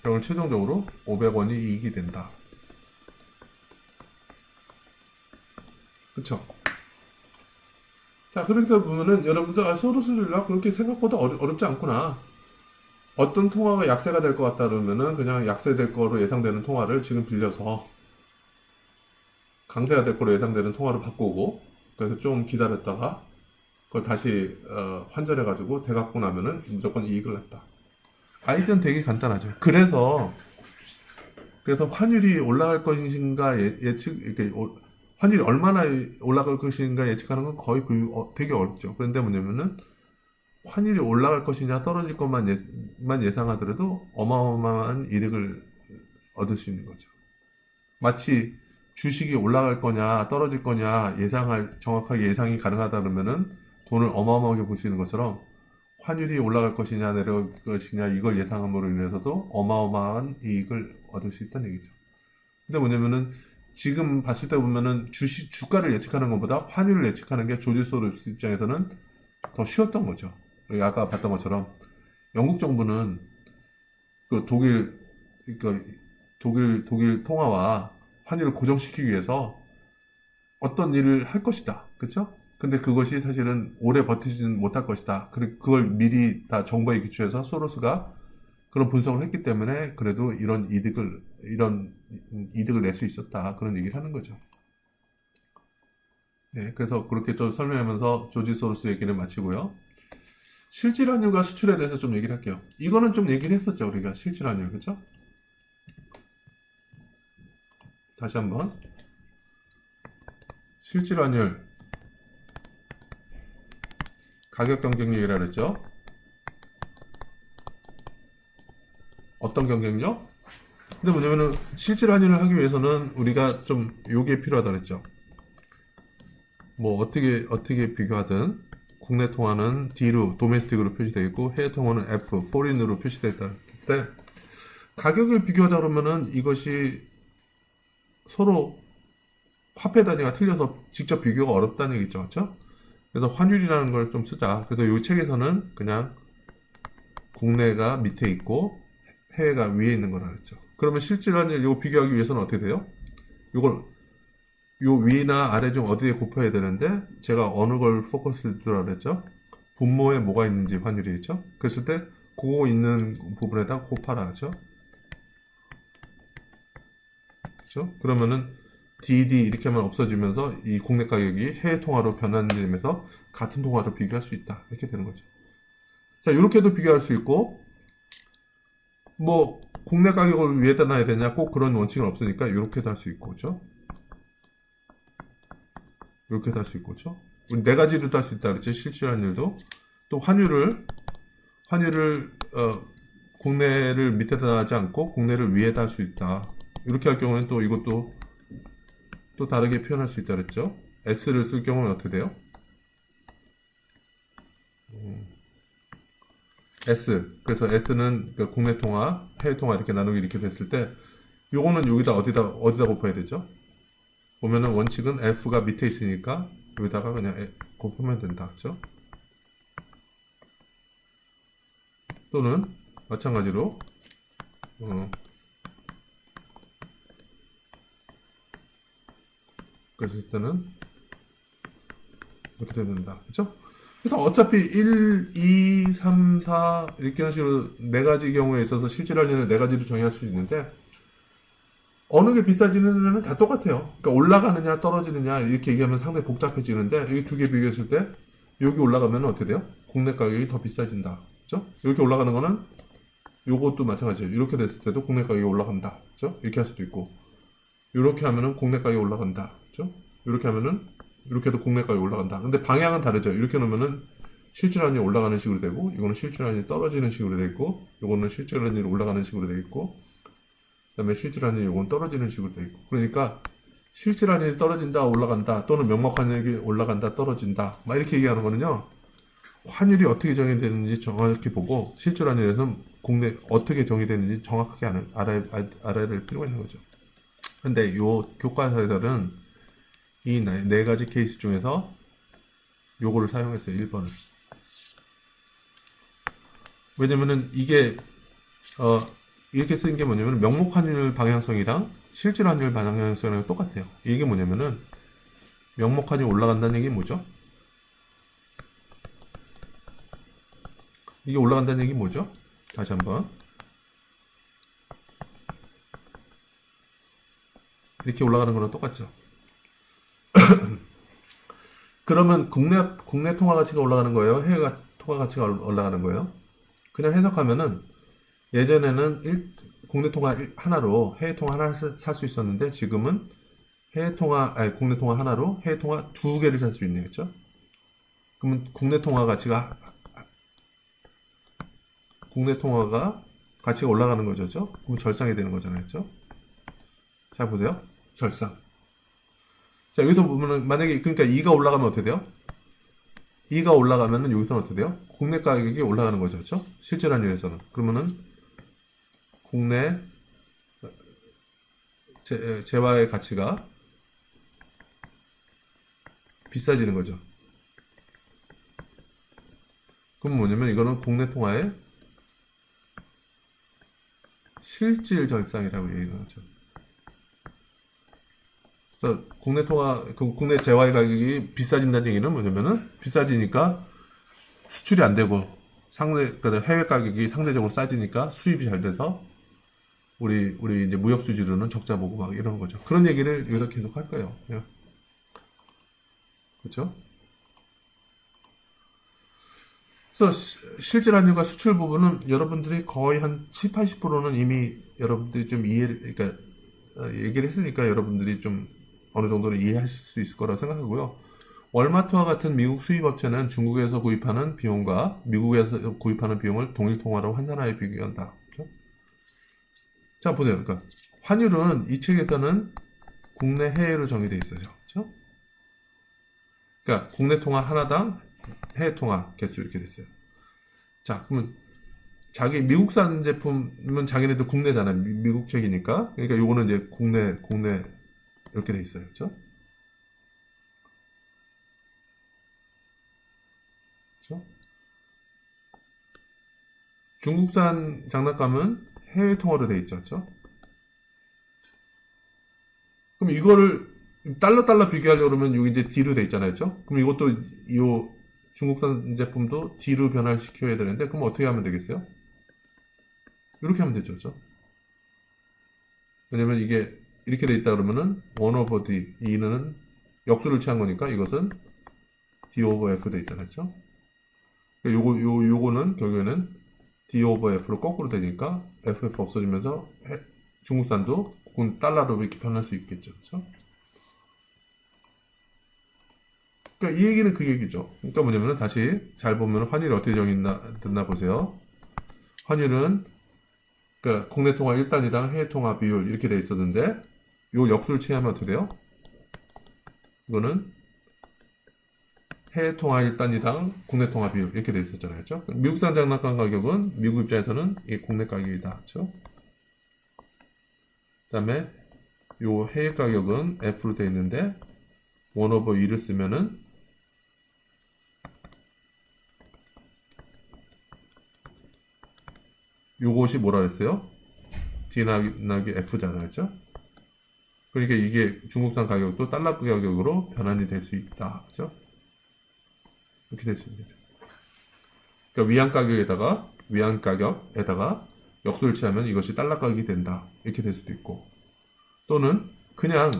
그러면 최종적으로 500원이 이익이 된다. 그쵸? 자, 그렇게 보면은 여러분들 소로스들라 그렇게 생각보다 어렵지 않구나. 어떤 통화가 약세가 될 것 같다 그러면은 그냥 약세될 거로 예상되는 통화를 지금 빌려서 강세가 될 거로 예상되는 통화로 바꾸고 그래서 좀 기다렸다가 그걸 다시 환전해가지고 되갚고 나면은 무조건 이익을 냈다. 아이디어는 되게 간단하죠. 그래서 환율이 올라갈 것인가 예측 이렇게 환율이 얼마나 올라갈 것인가 예측하는 건 거의 되게 어렵죠. 그런데 뭐냐면은 환율이 올라갈 것이냐 떨어질 것만 예상하더라도 어마어마한 이득을 얻을 수 있는 거죠. 마치 주식이 올라갈 거냐 떨어질 거냐 정확하게 예상이 가능하다 그러면은 돈을 어마어마하게 벌 수 있는 것처럼 환율이 올라갈 것이냐 내려갈 것이냐 이걸 예상함으로 인해서도 어마어마한 이익을 얻을 수 있다는 얘기죠. 근데 뭐냐면은 지금 봤을 때 보면은 주가를 예측하는 것보다 환율을 예측하는 게 조지 소로스 입장에서는 더 쉬웠던 거죠. 우리가 아까 봤던 것처럼 영국 정부는 그 독일 통화와 환율을 고정시키기 위해서 어떤 일을 할 것이다. 그렇죠? 근데 그것이 사실은 오래 버티지는 못할 것이다. 그걸 미리 다 정보에 기초해서 소로스가 그런 분석을 했기 때문에 그래도 이런 이득을 낼 수 있었다. 그런 얘기를 하는 거죠. 네, 그래서 그렇게 좀 설명하면서 조지 소로스 얘기를 마치고요. 실질환율과 수출에 대해서 좀 얘기를 할게요. 이거는 좀 얘기를 했었죠. 우리가 실질환율, 그렇죠? 다시 한번 실질환율 가격 경쟁력이라 그랬죠. 어떤 경쟁력? 근데 뭐냐면은 실질환율을 하기 위해서는 우리가 좀 요게 필요하다 그랬죠. 뭐 어떻게 비교하든 국내 통화는 D로 도메스틱으로 표시되어 있고 해외 통화는 F foreign으로 표시되어 있다 때 가격을 비교하자 그러면은 이것이 서로 화폐 단위가 틀려서 직접 비교가 어렵다는 얘기죠. 그렇죠? 그래서 환율이라는 걸 좀 쓰자. 그래서 이 책에서는 그냥 국내가 밑에 있고 해외가 위에 있는 거라 그랬죠. 그러면 실질환율 이거 비교하기 위해서는 어떻게 돼요? 이걸 요 위나 아래 중 어디에 곱해야 되는데 제가 어느 걸 포커스를 두라 그랬죠? 분모에 뭐가 있는지 환율이 있죠? 그랬을 때 그거 있는 부분에다 곱하라 하죠. 그렇죠? 그러면은 DD 이렇게 하면 없어지면서 이 국내 가격이 해외 통화로 변환되면서 같은 통화로 비교할 수 있다. 이렇게 되는 거죠. 자, 이렇게도 비교할 수 있고 뭐 국내 가격을 위에다 놔야 되냐 꼭 그런 원칙은 없으니까 이렇게도 할 수 있고 그렇죠? 이렇게도 할 수 있고 그렇죠? 우리 네 가지로도 할 수 있다 그랬죠? 실질환율도 또 환율을 국내를 밑에다 하지 않고 국내를 위에다 할 수 있다. 이렇게 할 경우는 또 이것도 또 다르게 표현할 수 있다 그랬죠? S를 쓸 경우는 어떻게 돼요? S. 그래서 S는 그 국내 통화, 해외 통화 이렇게 나누기 이렇게 됐을 때 요거는 여기다 어디다 곱해야 되죠? 보면은 원칙은 F가 밑에 있으니까 여기다가 그냥 곱하면 된다. 그렇죠? 또는 마찬가지로 그랬을 때는 이렇게 된다. 그렇죠? 그래서 어차피 1, 2, 3, 4 이렇게 식으로 네 가지 경우에 있어서 실질환율을 네 가지로 정의할 수 있는데 어느 게 비싸지느냐는 다 똑같아요. 그러니까 올라가느냐 떨어지느냐 이렇게 얘기하면 상당히 복잡해지는데 이 두 개 비교했을 때 여기 올라가면 어떻게 돼요? 국내 가격이 더 비싸진다. 그렇죠? 이렇게 올라가는 거는 요것도 마찬가지예요. 이렇게 됐을 때도 국내 가격이 올라간다. 그렇죠? 이렇게 할 수도 있고 이렇게 하면은 국내 가격이 올라간다. 그렇죠? 이렇게 하면은 이렇게도 국내 가격이 올라간다. 근데 방향은 다르죠. 이렇게 놓으면은 실질환율이 올라가는 식으로 되고 이거는 실질환율이 떨어지는 식으로 되어 있고 이거는 실질환율이 올라가는 식으로 되어 있고 그 다음에 실질환율이 이건 떨어지는 식으로 되어 있고 그러니까 실질환율이 떨어진다 올라간다 또는 명목환율이 올라간다 떨어진다 막 이렇게 얘기하는 거는요 환율이 어떻게 정의되는지 정확히 보고 실질환율에서는 국내 어떻게 정의되는지 정확하게 알아야 될 필요가 있는 거죠. 근데 요 교과서에서는 이 네 가지 케이스 중에서 요거를 사용했어요. 1번을. 왜냐면은 이게 이렇게 쓰는 게 뭐냐면 명목환율 방향성이랑 실질환율 방향성이랑 똑같아요. 이게 뭐냐면은 명목환율 올라간다는 얘기 뭐죠? 이게 올라간다는 얘기 뭐죠? 다시 한번 이렇게 올라가는 거랑 똑같죠. 그러면 국내 통화 가치가 올라가는 거예요? 해외 통화 가치가 올라가는 거예요? 그냥 해석하면은 예전에는 국내 통화 하나로 해외 통화 하나 살 수 있었는데 지금은 해외 통화, 아니 국내 통화 하나로 해외 통화 두 개를 살 수 있네요. 그렇죠? 그러면 국내 통화가 가치가 올라가는 거죠. 그렇죠? 그럼 절상이 되는 거잖아요. 그렇죠? 자, 보세요. 절상. 자, 여기서 보면은 만약에 그러니까 2가 올라가면 어떻게 돼요? 2가 올라가면은 여기서는 어떻게 돼요? 국내 가격이 올라가는 거죠. 그렇죠? 실질 환율에서는. 그러면은 국내 재화의 가치가 비싸지는 거죠. 그럼 뭐냐면 이거는 국내 통화의 실질 절상이라고 얘기하는 거죠. 그래서 국내 재화의 가격이 비싸진다는 얘기는 뭐냐면은 비싸지니까 수출이 안 되고 그러니까 해외 가격이 상대적으로 싸지니까 수입이 잘 돼서 우리 이제 무역 수지로는 적자 보고 막 이러는 거죠. 그런 얘기를 여기서 계속 할 거예요. 그렇죠? 그래서 실질 환율과 수출 부분은 여러분들이 거의 한 7, 80%는 이미 여러분들이 좀 그러니까 얘기를 했으니까 여러분들이 좀 어느 정도는 이해하실 수 있을 거라고 생각하고요. 월마트와 같은 미국 수입 업체는 중국에서 구입하는 비용과 미국에서 구입하는 비용을 동일 통화로 환산하여 비교한다. 그렇죠? 자, 보세요. 그러니까 환율은 이 책에서는 국내 해외로 정의되어 있어요. 그렇죠? 그러니까 국내 통화 하나당 해외 통화 개수 이렇게 됐어요. 자, 그러면 미국산 제품은 자기네들 국내잖아요. 미국 책이니까. 그러니까 요거는 이제 국내 이렇게 돼 있어요. 그렇죠? 그렇죠? 중국산 장난감은 해외 통화로 돼 있죠. 그렇죠? 그럼 이거를 달러 비교하려고 그러면 여기 이제 D로 돼 있잖아요. 그렇죠? 그럼 이것도 이 중국산 제품도 D로 변화시켜야 되는데 그럼 어떻게 하면 되겠어요? 이렇게 하면 되죠. 그렇죠? 왜냐면 이게 이렇게 돼 있다 그러면은 1 over D, 2는 역수를 취한 거니까 이것은 D over F 돼 있잖아요. 그렇죠? 요거는 결국에는 D over F로 거꾸로 되니까 FF 없어지면서 중국산도 달러로 이렇게 변할 수 있겠죠. 그렇죠? 그러니까 이 얘기는 그 얘기죠. 그러니까 뭐냐면 다시 잘 보면 환율이 어떻게 정의됐나 보세요. 환율은 그러니까 국내 통화 1단위당 해외 통화 비율 이렇게 돼 있었는데 요 역수를 취하면 어떻게 돼요? 이거는 해외 통화 1단위당 국내 통화 비율 이렇게 돼 있었잖아요. 그렇죠? 미국산 장난감 가격은 미국 입장에서는 이게 국내 가격이다. 그렇죠? 그다음에 요 해외 가격은 F로 돼 있는데 1 over 2를 쓰면은 요것이 뭐라 그랬어요? D 나기 F잖아요. 그렇죠? 그러니까 이게 중국산 가격도 달러 가격으로 변환이 될 수 있다. 그렇죠? 이렇게 될 수 있는 거죠. 그러니까 위안 가격에다가 역수를 취하면 이것이 달러 가격이 된다. 이렇게 될 수도 있고 또는 그냥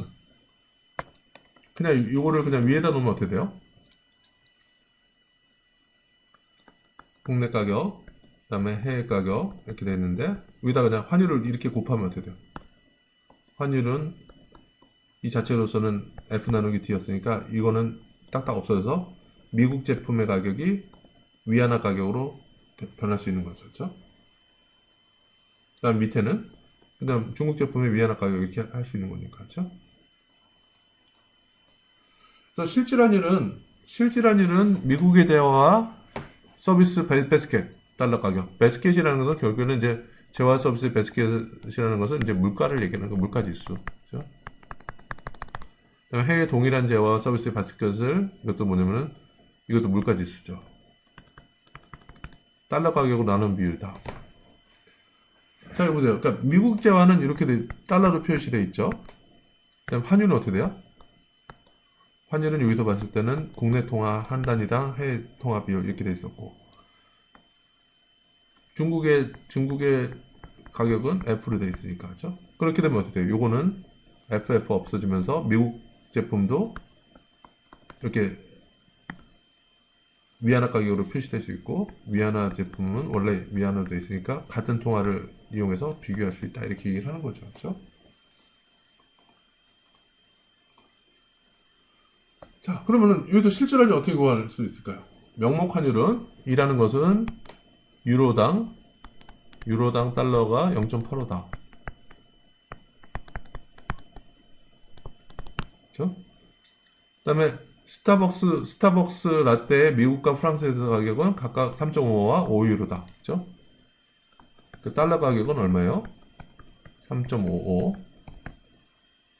요거를 그냥 위에다 놓으면 어떻게 돼요? 국내 가격 그다음에 해외 가격 이렇게 돼 있는데 여기다 그냥 환율을 이렇게 곱하면 어떻게 돼요? 환율은 이 자체로서는 F 나누기 D였으니까 이거는 딱딱 없어져서 미국 제품의 가격이 위안화 가격으로 변할 수 있는 거죠. 그렇죠? 그다음 밑에는 그다음 중국 제품의 위안화 가격 이렇게 할 수 있는 거니까. 그렇죠? 그래서 실질 환율은 미국의 재화와 서비스 베스켓 달러 가격. 베스켓이라는 것은 결국에는 이제 재화 서비스 베스켓이라는 것은 이제 물가를 얘기하는 거 물가 지수. 그렇죠? 해외 동일한 재화 서비스 베스켓을 이것도 뭐냐면은 이것도 물가 지수죠. 달러 가격으로 나눈 비율이다. 자, 여기 보세요. 그러니까 미국 재화는 이렇게 달러로 표시되어 있죠. 그다음 환율은 어떻게 돼요? 환율은 여기서 봤을 때는 국내 통화 한 단위당 해외 통화 비율 이렇게 돼 있었고 중국의 가격은 F로 돼 있으니까 그렇죠? 그렇게 되면 어떻게 돼요? 요거는 FF 없어지면서 미국 제품도 이렇게 위안화 가격으로 표시될 수 있고 위안화 제품은 원래 위안화로 돼 있으니까 같은 통화를 이용해서 비교할 수 있다 이렇게 얘기를 하는 거죠. 그렇죠? 자, 그러면은 여기서 실질환율 어떻게 구할 수 있을까요? 명목 환율은 이라는 것은 유로당 달러가 0.85다. 그렇죠? 그다음에 스타벅스 라떼의 미국과 프랑스에서 가격은 각각 3.5와 5유로다. 그렇죠? 그 달러 가격은 얼마예요? 3.55.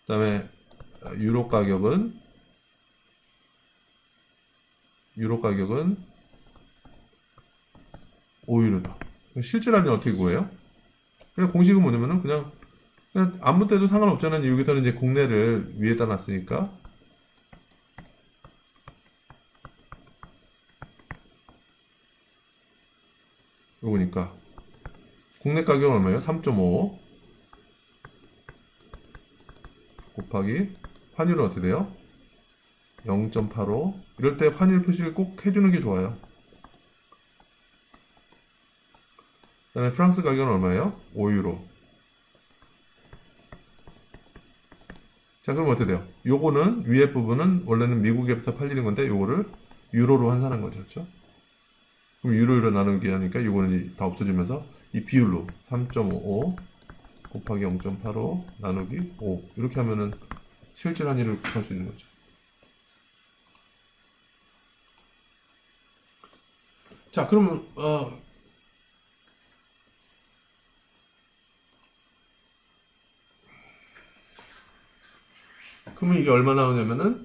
그다음에 유로 가격은 5유로다. 실질환율 어떻게 구해요? 그냥 공식은 뭐냐면은 그냥 아무 때도 상관없잖아요. 여기서는 이제 국내를 위에다 놨으니까. 요거니까 국내 가격은 얼마예요? 3.5 곱하기 환율은 어떻게 돼요? 0.85. 이럴 때 환율 표시를 꼭 해주는 게 좋아요. 그 다음에 프랑스 가격은 얼마예요? 5유로. 자, 그럼 어떻게 돼요? 요거는 위에 부분은 원래는 미국에부터 팔리는 건데 요거를 유로로 환산한 거죠. 그렇죠? 그럼 유로 나누기 하니까 요거는 다 없어지면서 이 비율로 3.55 곱하기 0.85 나누기 5 이렇게 하면은 실질 환율을 구할 수 있는 거죠. 자, 그러면 그러면 이게 얼마 나오냐면은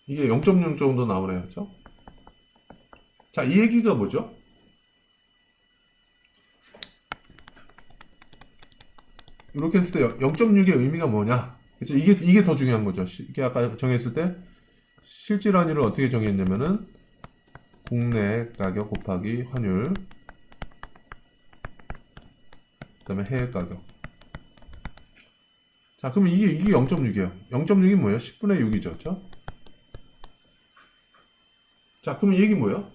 이게 0.6 정도 나오네요. 그렇죠? 자, 이 얘기가 뭐죠? 이렇게 했을 때 0.6의 의미가 뭐냐? 그렇죠? 이게 더 중요한 거죠. 이게 아까 정했을 때 실질 환율을 어떻게 정했냐면은 국내 가격 곱하기 환율 그다음에 해외 가격. 자, 그러면 이게 0.6이에요. 0.6이 뭐예요? 10분의 6이죠. 그렇죠? 자, 그럼 이 얘기 뭐예요?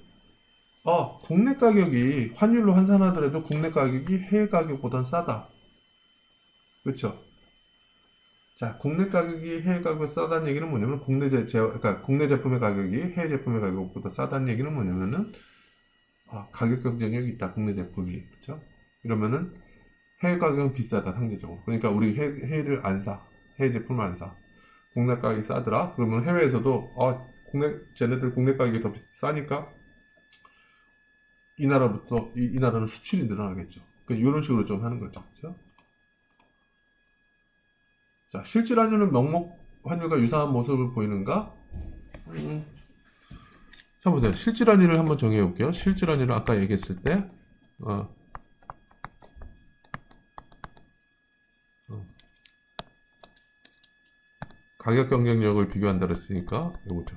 국내 가격이 환율로 환산하더라도 국내 가격이 해외 가격보단 싸다. 그렇죠? 자, 국내 가격이 해외 가격보다 싸다는 얘기는 뭐냐면 그러니까 국내 제품의 가격이 해외 제품의 가격보다 싸다는 얘기는 뭐냐면은 가격 경쟁력이 있다. 국내 제품이. 그렇죠? 이러면은 해외 가격은 비싸다. 상대적으로. 그러니까 우리 해외를 안 사. 해외 제품을 안 사. 국내 가격이 싸더라. 그러면 해외에서도 쟤네들 국내 가격이 더 싸니까 이 나라부터 이 나라는 수출이 늘어나겠죠. 그러니까 이런 식으로 좀 하는 거죠. 그렇죠? 자, 실질 환율은 명목 환율과 유사한 모습을 보이는가? 자, 보세요. 실질 환율을 한번 정해 볼게요. 실질 환율을 아까 얘기했을 때 가격 경쟁력을 비교한다 그랬으니까 이거죠.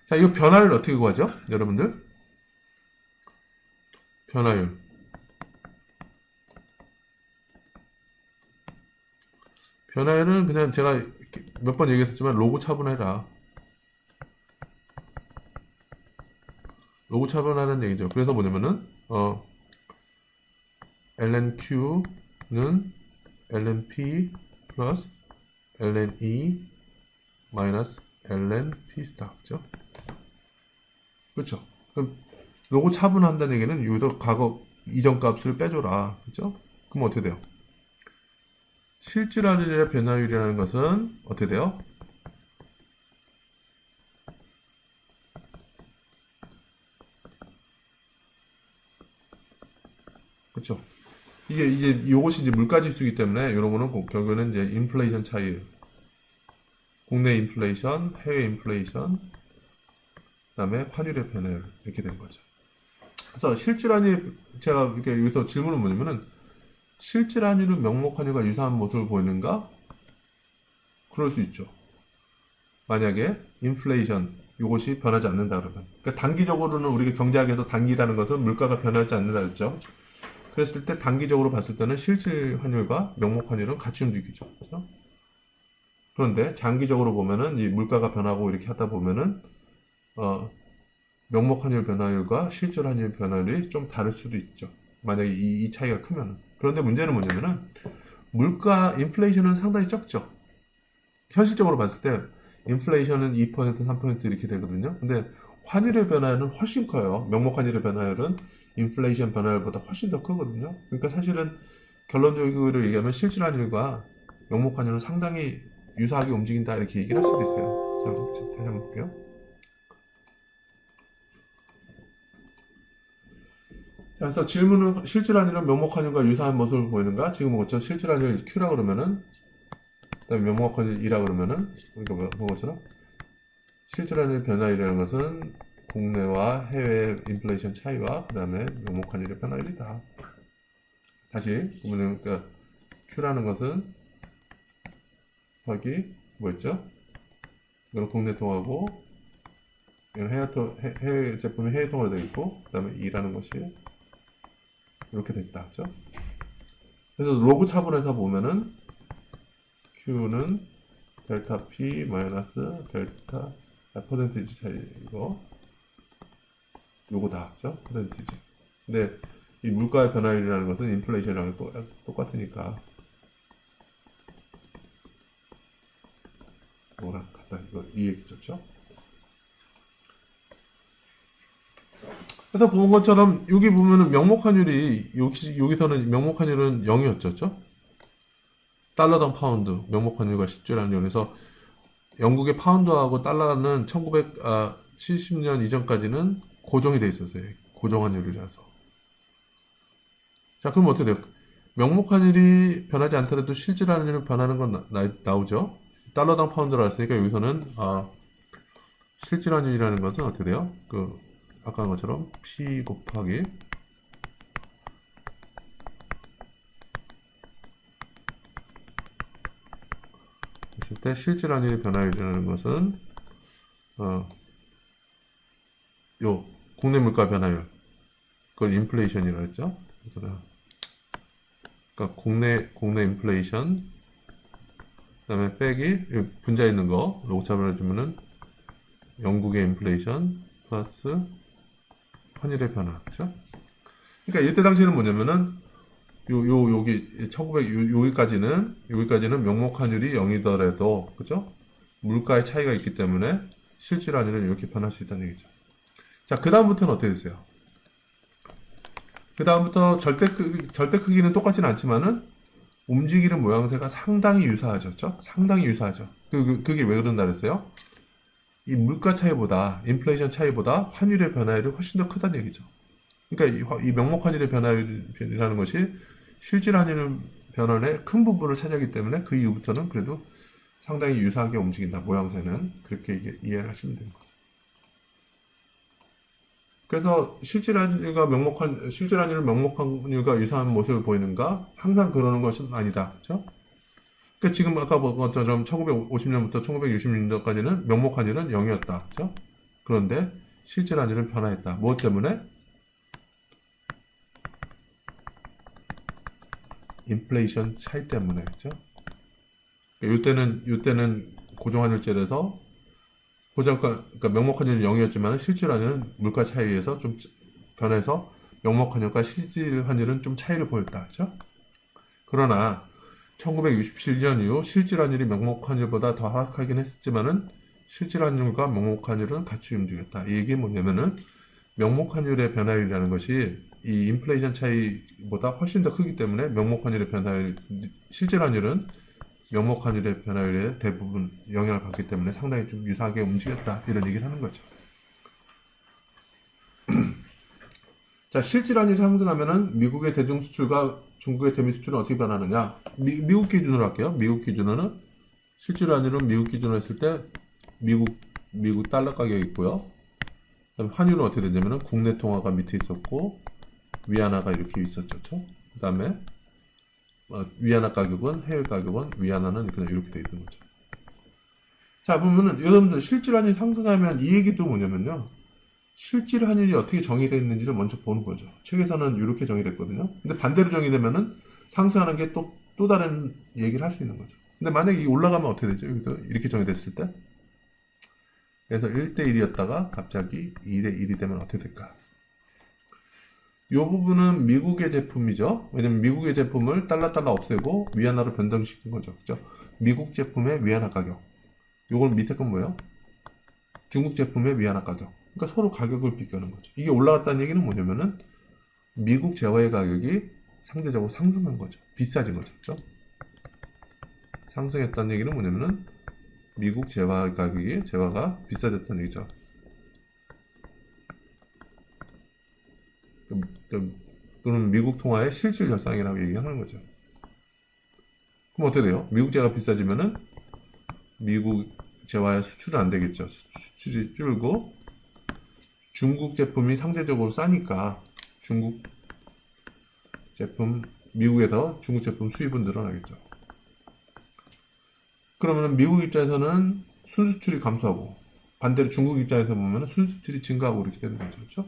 자, 이거 변화를 어떻게 구하죠? 여러분들? 변화율. 변화율은 그냥 제가 몇 번 얘기했었지만 로그 차분해라. 로그 차분하는 얘기죠. 그래서 뭐냐면은 lnq는 lnp 플러스 lne 마이너스 lnp 스타죠. 그렇죠? 그럼 로고 차분한다는 얘기는 여기서 과거 이전 값을 빼줘라. 그렇죠? 그럼 어떻게 돼요? 실질 환율의 변화율이라는 것은 어떻게 돼요? 그렇죠? 이게 이제 이것이 이제 물가 지수이기 때문에 이런 거는 결국에는 이제 인플레이션 차이, 국내 인플레이션, 해외 인플레이션, 그다음에 환율의 변화율 이렇게 되는 거죠. 그래서 실질 환율 제가 이렇게 여기서 질문은 뭐냐면은 실질 환율은 명목 환율과 유사한 모습을 보이는가? 그럴 수 있죠. 만약에 인플레이션 이것이 변하지 않는다 그러면, 그러니까 단기적으로는 우리가 경제학에서 단기라는 것은 물가가 변하지 않는다 그랬죠. 그랬을 때 단기적으로 봤을 때는 실질 환율과 명목 환율은 같이 움직이죠. 그렇죠? 그런데 장기적으로 보면은 이 물가가 변하고 이렇게 하다 보면은 명목 환율 변화율과 실질 환율 변화율이 좀 다를 수도 있죠. 만약에 이 차이가 크면은. 그런데 문제는 뭐냐면은 물가 인플레이션은 상당히 적죠. 현실적으로 봤을 때 인플레이션은 2%, 3% 이렇게 되거든요. 근데 환율의 변화율은 훨씬 커요. 명목 환율의 변화율은 인플레이션 변화율보다 훨씬 더 크거든요. 그러니까 사실은 결론적으로 얘기하면 실질 환율과 명목 환율은 상당히 유사하게 움직인다 이렇게 얘기를 할 수도 있어요. 자, 다시 한번 볼게요. 자, 그래서 질문은 실질 환율은 명목 환율과 유사한 모습을 보이는가? 지금 뭐죠? 실질 환율 Q라 그러면은 그다음에 명목 환율 E라 그러면은 우리가 본 것처럼 실질 환율 변화율이라는 것은 국내와 해외 인플레이션 차이와 그 다음에 명목 환율의 변화율이다. 다시 보면 그러니까 Q라는 것은 더하기 뭐였죠? 이건 국내 통화고 이건 해외 제품이 해외 통화로 되어 있고 그 다음에 E라는 것이 이렇게 됐다. 그죠? 그래서 로그 차분해서 보면은 Q는 델타 P 마이너스 델타 퍼센티지 차이고 요거다. 그죠? 퍼센티지. 근데 이 물가의 변화율이라는 것은 인플레이션이랑 똑같으니까 뭐랑 같다. 이거 이 얘기죠. 그래서 본 것처럼 여기 보면은 명목환율이 여기서는 명목환율은 0이었죠. 달러당 파운드 명목환율과 실질환율. 그래서 영국의 파운드하고 달러는 1970년 이전까지는 고정이 돼 있었어요. 고정환율이라서. 자, 그럼 어떻게 돼요? 명목환율이 변하지 않더라도 실질환율은 변하는 건 나오죠. 달러당 파운드라 했으니까 여기서는 실질환율이라는 것은 어떻게 돼요? 아까 한 것처럼 P 곱하기 했을 때 실질환율의 변화율이라는 것은 요 국내 물가 변화율 그걸 인플레이션이라고 했죠. 그러니까 국내 인플레이션 그다음에 빼기 분자 있는 거 로그 차분을 해주면은 영국의 인플레이션 플러스 환율의 변화, 그렇죠? 그러니까 이때 당시에는 뭐냐면은 여기 여기까지는 명목 환율이 0이더라도 그죠? 물가의 차이가 있기 때문에 실질 환율은 이렇게 변할 수 있다는 얘기죠. 자, 그 다음부터는 어떻게 되세요? 그 다음부터 절대 크기는 똑같지는 않지만은 움직이는 모양새가 상당히 유사하죠, 그렇죠? 상당히 유사하죠. 그게 왜 그런다 그랬어요? 이 물가 차이보다 인플레이션 차이보다 환율의 변화율이 훨씬 더 크다는 얘기죠. 그러니까 이 명목 환율의 변화율이라는 것이 실질 환율 변환의 큰 부분을 차지하기 때문에 그 이후부터는 그래도 상당히 유사하게 움직인다. 모양새는 그렇게 이해를 하시면 되는 거죠. 그래서 실질 환율은 명목 환율과 유사한 모습을 보이는가? 항상 그러는 것은 아니다. 그렇죠? 그러니까 지금 아까 본 것처럼 1950년부터 1960년까지는 명목 환율은 0이었다. 그렇죠? 그런데 실질 환율은 변화했다. 무엇 때문에? 인플레이션 차이 때문에. 그렇죠? 그러니까 이때는 고정환율제라서 그러니까 명목 환율은 0이었지만 실질 환율은 물가 차이에 의해서 좀 변해서 명목 환율과 실질 환율은 좀 차이를 보였다. 그렇죠? 그러나 1967년 이후 실질 환율이 명목 환율보다 더 하락하긴 했지만은 실질 환율과 명목 환율은 같이 움직였다. 이 얘기는 뭐냐면은 명목 환율의 변화율이라는 것이 이 인플레이션 차이보다 훨씬 더 크기 때문에 명목 환율의 변화율, 실질 환율은 명목 환율의 변화율에 대부분 영향을 받기 때문에 상당히 좀 유사하게 움직였다. 이런 얘기를 하는 거죠. 자, 실질 환율이 상승하면은 미국의 대중 수출과 중국의 대미 수출은 어떻게 변하느냐? 미국 기준으로 할게요. 미국 기준으로는 실질 환율은 미국 기준으로 했을 때 미국 달러 가격이 있고요. 그다음에 환율은 어떻게 되냐면은 국내 통화가 밑에 있었고 위안화가 이렇게 있었죠. 그다음에 위안화 가격은 해외 가격은 위안화는 그냥 이렇게 돼 있는 거죠. 자, 보면은 여러분들 실질 환율이 상승하면 이 얘기도 뭐냐면요. 실질 환율이 어떻게 정의되어 있는지를 먼저 보는 거죠. 책에서는 이렇게 정의됐거든요. 근데 반대로 정의되면은 상승하는 게 또 다른 얘기를 할 수 있는 거죠. 근데 만약에 이 올라가면 어떻게 되죠? 여기서 이렇게 정의됐을 때. 그래서 1대1이었다가 갑자기 2대1이 되면 어떻게 될까? 이 부분은 미국의 제품이죠. 왜냐면 미국의 제품을 달러 없애고 위안화로 변동시킨 거죠. 그죠? 미국 제품의 위안화 가격. 요건 밑에 건 뭐예요? 중국 제품의 위안화 가격. 그러니까 서로 가격을 비교하는 거죠. 이게 올라갔다는 얘기는 뭐냐면은 미국 재화의 가격이 상대적으로 상승한 거죠. 비싸진 거죠. 그죠? 상승했다는 얘기는 뭐냐면은 미국 재화 가격이 재화가 비싸졌다는 얘기죠. 그럼 미국 통화의 실질 절상이라고 얘기하는 거죠. 그럼 어떻게 돼요? 미국 재화가 비싸지면은 미국 재화의 수출은 안 되겠죠. 수출이 줄고 중국 제품이 상대적으로 싸니까 중국 제품 미국에서 중국 제품 수입은 늘어나겠죠. 그러면 미국 입장에서는 순수출이 감소하고 반대로 중국 입장에서 보면 순수출이 증가하고 이렇게 되는 거죠. 그렇죠?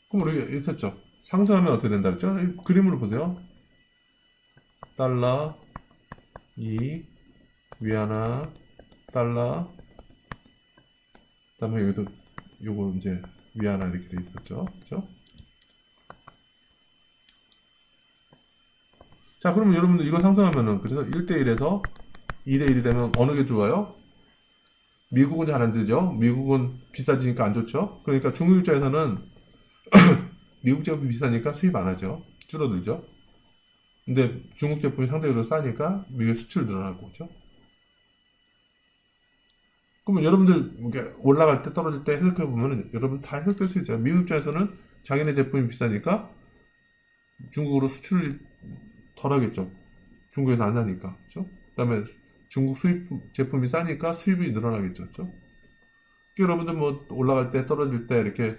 그럼 우리 있었죠. 상승하면 어떻게 된다 그랬죠? 이 그림으로 보세요. 달러, 이, 위안화, 달러, 그다음에 여기도 요거 이제 위안화 이렇게 돼 있었죠. 그렇죠? 자, 그러면 여러분들 이거 상승하면은 그래서 1대1에서 2대1이 되면 어느 게 좋아요? 미국은 잘 안 되죠. 미국은 비싸지니까 안 좋죠. 그러니까 중국 입장에서는 미국 제품이 비싸니까 수입 안 하죠. 줄어들죠. 근데 중국 제품이 상대적으로 싸니까 미국 수출 늘어나고 그죠. 그러면 여러분들 이게 올라갈 때 떨어질 때 해석해 보면은 여러분 다 해석될 수 있어요. 미국 입장에서는 자기네 제품이 비싸니까 중국으로 수출을 덜 하겠죠. 중국에서 안 사니까. 그죠? 그다음에 중국 수입 제품이 싸니까 수입이 늘어나겠죠. 그죠? 여러분들 뭐 올라갈 때 떨어질 때 이렇게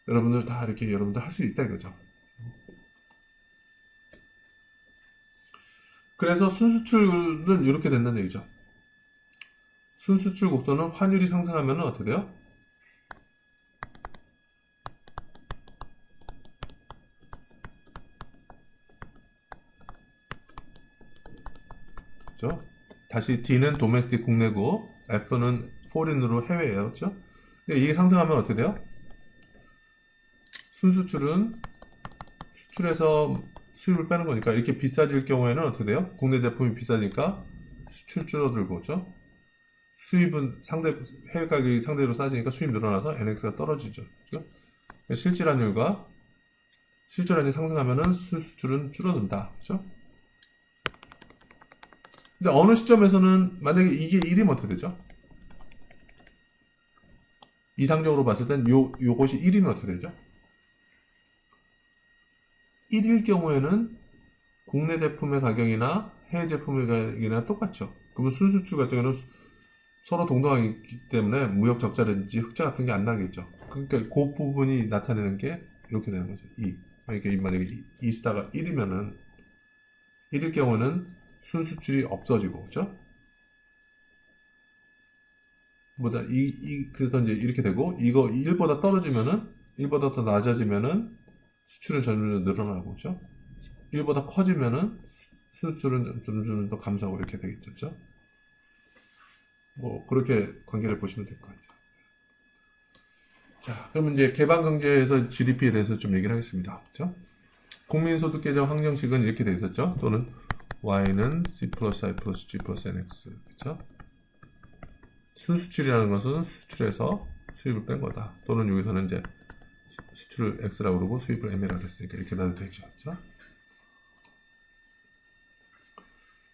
여러분들 다 이렇게 여러분들 할 수 있다 이거죠. 그래서 순수출은 이렇게 된다는 얘기죠. 순수출 곡선은 환율이 상승하면 어떻게 돼요? 그렇죠? 다시 D는 도메스틱 국내고 F는 포린으로 해외예요. 그렇죠? 근데 이게 상승하면 어떻게 돼요? 순수출은 수출해서 수입을 빼는 거니까 이렇게 비싸질 경우에는 어떻게 돼요? 국내 제품이 비싸니까 수출 줄어들고 그렇죠? 수입은 해외 가격이 상대로 싸지니까 수입 늘어나서 NX가 떨어지죠. 그렇죠? 실질환율과 실질환율이 상승하면은 수출은 줄어든다. 그렇죠? 근데 어느 시점에서는 만약에 이게 1이면 어떻게 되죠? 이상적으로 봤을 땐 요것이 1이면 어떻게 되죠? 1일 경우에는 국내 제품의 가격이나 해외 제품의 가격이나 똑같죠. 그러면 순수출 같은 경우는 서로 동등하기 때문에 무역 적자라든지 흑자 같은 게 안 나겠죠. 그러니까 그 부분이 나타내는 게 이렇게 되는 거죠. 만약에 이스타가 1이면은 1일 경우는 순수출이 없어지고, 그죠? 그래서 이제 이렇게 되고, 이거 1보다 떨어지면은, 1보다 더 낮아지면은 수출은 점점 늘어나고, 그죠? 1보다 커지면은 수출은 점점 더 감소하고 이렇게 되겠죠. 그죠? 뭐, 그렇게 관계를 보시면 될 것 같아요. 자, 그러면 이제 개방경제에서 GDP에 대해서 좀 얘기를 하겠습니다. 그죠? 국민소득 계정 항정식은 이렇게 돼 있었죠? 또는 Y는 C 플러스 I 플러스 G 플러스 NX. 그쵸? 순수출이라는 것은 수출에서 수입을 뺀 거다. 또는 여기서는 이제 수출을 X라고 그러고 수입을 M이라고 했으니까 이렇게 나도 되죠. 그쵸?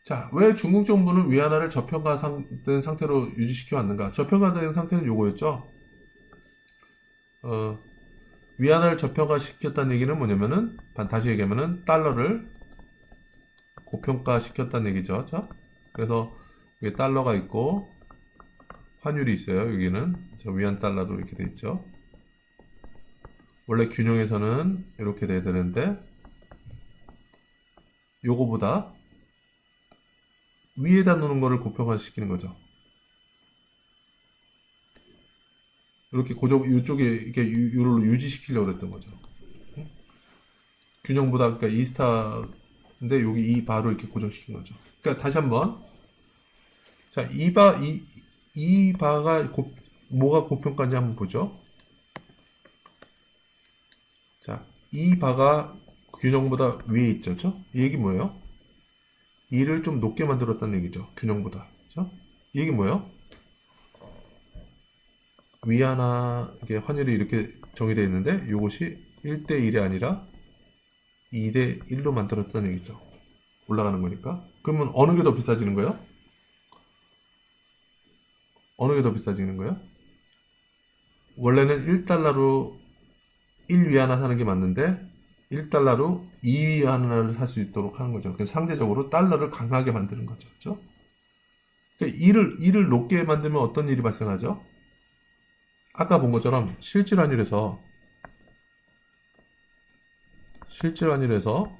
자, 왜 중국 정부는 위안화를 저평가된 상태로 유지시켜 왔는가? 저평가된 상태는 요거였죠. 위안화를 저평가시켰다는 얘기는 뭐냐면은, 다시 얘기하면은, 달러를 고평가시켰다는 얘기죠. 자, 그래서 여기 달러가 있고, 환율이 있어요. 여기는. 위안 달러도 이렇게 돼 있죠. 원래 균형에서는 이렇게 돼야 되는데, 요거보다 위에다 놓는 거를 고평가시키는 거죠. 이렇게 이쪽에 이렇게 유를 유지시키려고 그랬던 거죠. 균형보다, 그러니까 이스타인데 여기 이 바로 이렇게 고정시킨 거죠. 그러니까 다시 한번. 자, 이 바가 뭐가 고평가인지 한번 보죠. 자, 이 바가 균형보다 위에 있죠. 그쵸? 이 얘기 뭐예요? 이를 좀 높게 만들었다는 얘기죠. 균형보다. 그쵸? 이 얘기 뭐예요? 위안화 이게 환율이 이렇게 정의되어 있는데 이것이 1대 1이 아니라 2대 1로 만들었다는 얘기죠. 올라가는 거니까. 그러면 어느 게 더 비싸지는 거예요? 어느 게 더 비싸지는 거예요? 원래는 1달러로 1위안화 사는 게 맞는데 1달러로 2위안화를 살 수 있도록 하는 거죠. 그래서 상대적으로 달러를 강하게 만드는 거죠. 그렇죠? 그러니까 일을 높게 만들면 어떤 일이 발생하죠? 아까 본 것처럼 실질환율에서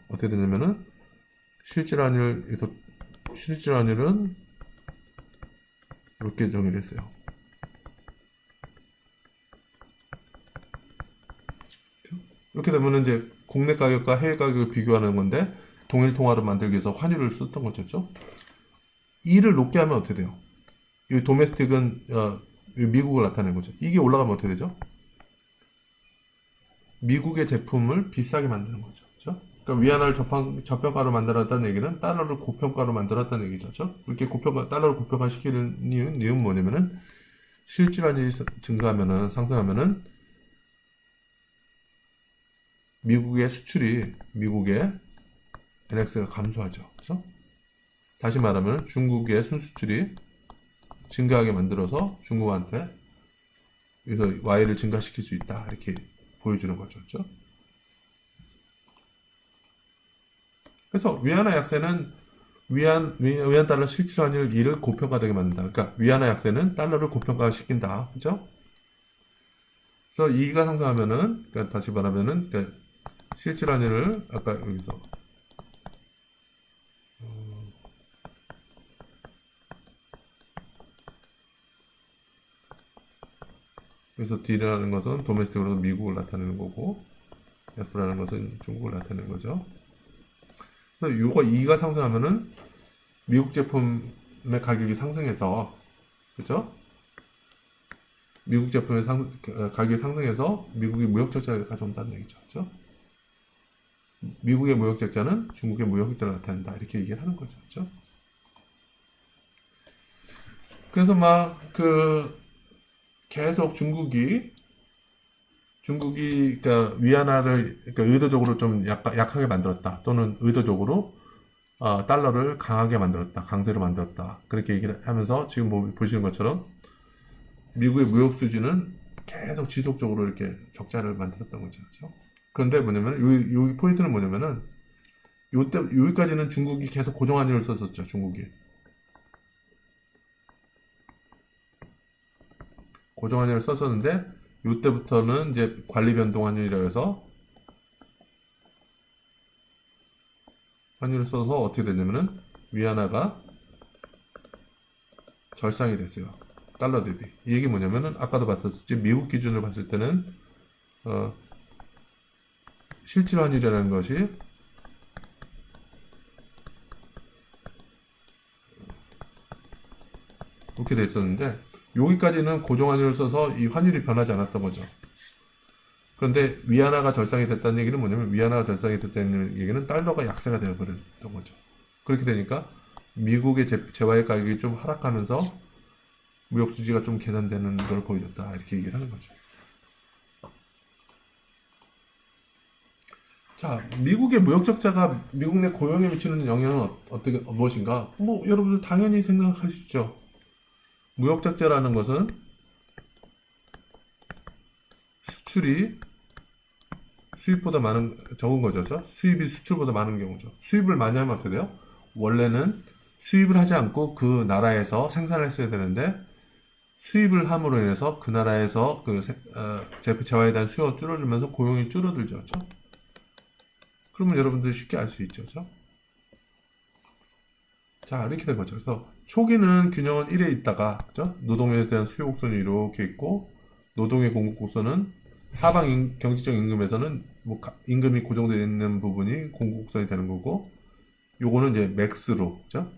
어떻게 되냐면은 실질환율은 이렇게 정의를 했어요. 이렇게 되면은 이제 국내 가격과 해외 가격을 비교하는 건데 동일 통화를 만들기 위해서 환율을 썼던 거죠. 이를 높게 하면 어떻게 돼요? 이 도메스틱은 미국을 나타내는 거죠. 이게 올라가면 어떻게 되죠? 미국의 제품을 비싸게 만드는 거죠. 그렇죠? 그러니까 위안화를 저평가로 만들었다는 얘기는 달러를 고평가로 만들었다는 얘기죠. 그렇죠? 이렇게 달러를 고평가시키는 이유는 뭐냐면은 실질환율이 증가하면은 상승하면은 미국의 NX가 감소하죠. 그렇죠? 다시 말하면 중국의 순수출이 증가하게 만들어서 중국한테 여기서 Y를 증가시킬 수 있다. 이렇게 보여주는 거죠. 그렇죠? 그래서 위안화 약세는 위안 달러 실질환율 2를 고평가되게 만든다. 그러니까 위안화 약세는 달러를 고평가시킨다. 그렇죠? 그래서 2가 상승하면은 그러니까 다시 말하면은 그러니까 실질환율을 아까 여기서 그래서 D라는 것은 도메스틱으로 미국을 나타내는 거고 F라는 것은 중국을 나타내는 거죠. 그래서 요거 2가 상승하면은 미국 제품의 가격이 상승해서 그죠? 미국 제품의 가격이 상승해서 미국이 무역 적자를 가져온다는 얘기죠. 그죠? 미국의 무역 적자는 중국의 무역 적자를 나타낸다. 이렇게 얘기를 하는 거죠. 그죠? 그래서 막 계속 중국이 그러니까 위안화를 그러니까 의도적으로 좀 약하게 만들었다. 또는 의도적으로 달러를 강하게 만들었다. 강세로 만들었다. 그렇게 얘기를 하면서 지금 보시는 것처럼 미국의 무역 수지는 계속 지속적으로 이렇게 적자를 만들었던 거죠. 그렇죠? 그런데 뭐냐면 요 포인트는 뭐냐면은 여기까지는 중국이 계속 고정환율을 썼었죠. 중국이 고정환율을 썼었는데 이때부터는 이제 관리 변동 환율이라 해서 환율을 써서 어떻게 되냐면은 위안화가 절상이 됐어요. 달러 대비. 이 얘기 뭐냐면은 아까도 봤었지 미국 기준으로 봤을 때는 실질 환율이라는 것이 이렇게 돼 있었는데 여기까지는 고정 환율을 써서 이 환율이 변하지 않았던 거죠. 그런데 위안화가 절상이 됐다는 얘기는 뭐냐면 위안화가 절상이 됐다는 얘기는 달러가 약세가 되어버렸던 거죠. 그렇게 되니까 미국의 재화의 가격이 좀 하락하면서 무역 수지가 좀 개선되는 걸 보여줬다 이렇게 얘기를 하는 거죠. 자, 미국의 무역 적자가 미국 내 고용에 미치는 영향은 무엇인가? 뭐 여러분들 당연히 생각하시죠. 무역 적자라는 것은 수출이 수입보다 적은 거죠. 수입이 수출보다 많은 경우죠. 수입을 많이 하면 어떻게 돼요? 원래는 수입을 하지 않고 그 나라에서 생산을 했어야 되는데 수입을 함으로 인해서 그 나라에서 재화에 대한 수요가 줄어들면서 고용이 줄어들죠. 그렇죠? 그러면 여러분들이 쉽게 알 수 있죠. 그렇죠? 자, 이렇게 된 거죠. 그래서 초기는 균형은 1에 있다가 그죠? 노동에 대한 수요 곡선이 이렇게 있고 노동의 공급 곡선은 하방 경직적 임금에서는 뭐 임금이 고정되어 있는 부분이 공급 곡선이 되는 거고 요거는 이제 맥스로 그죠?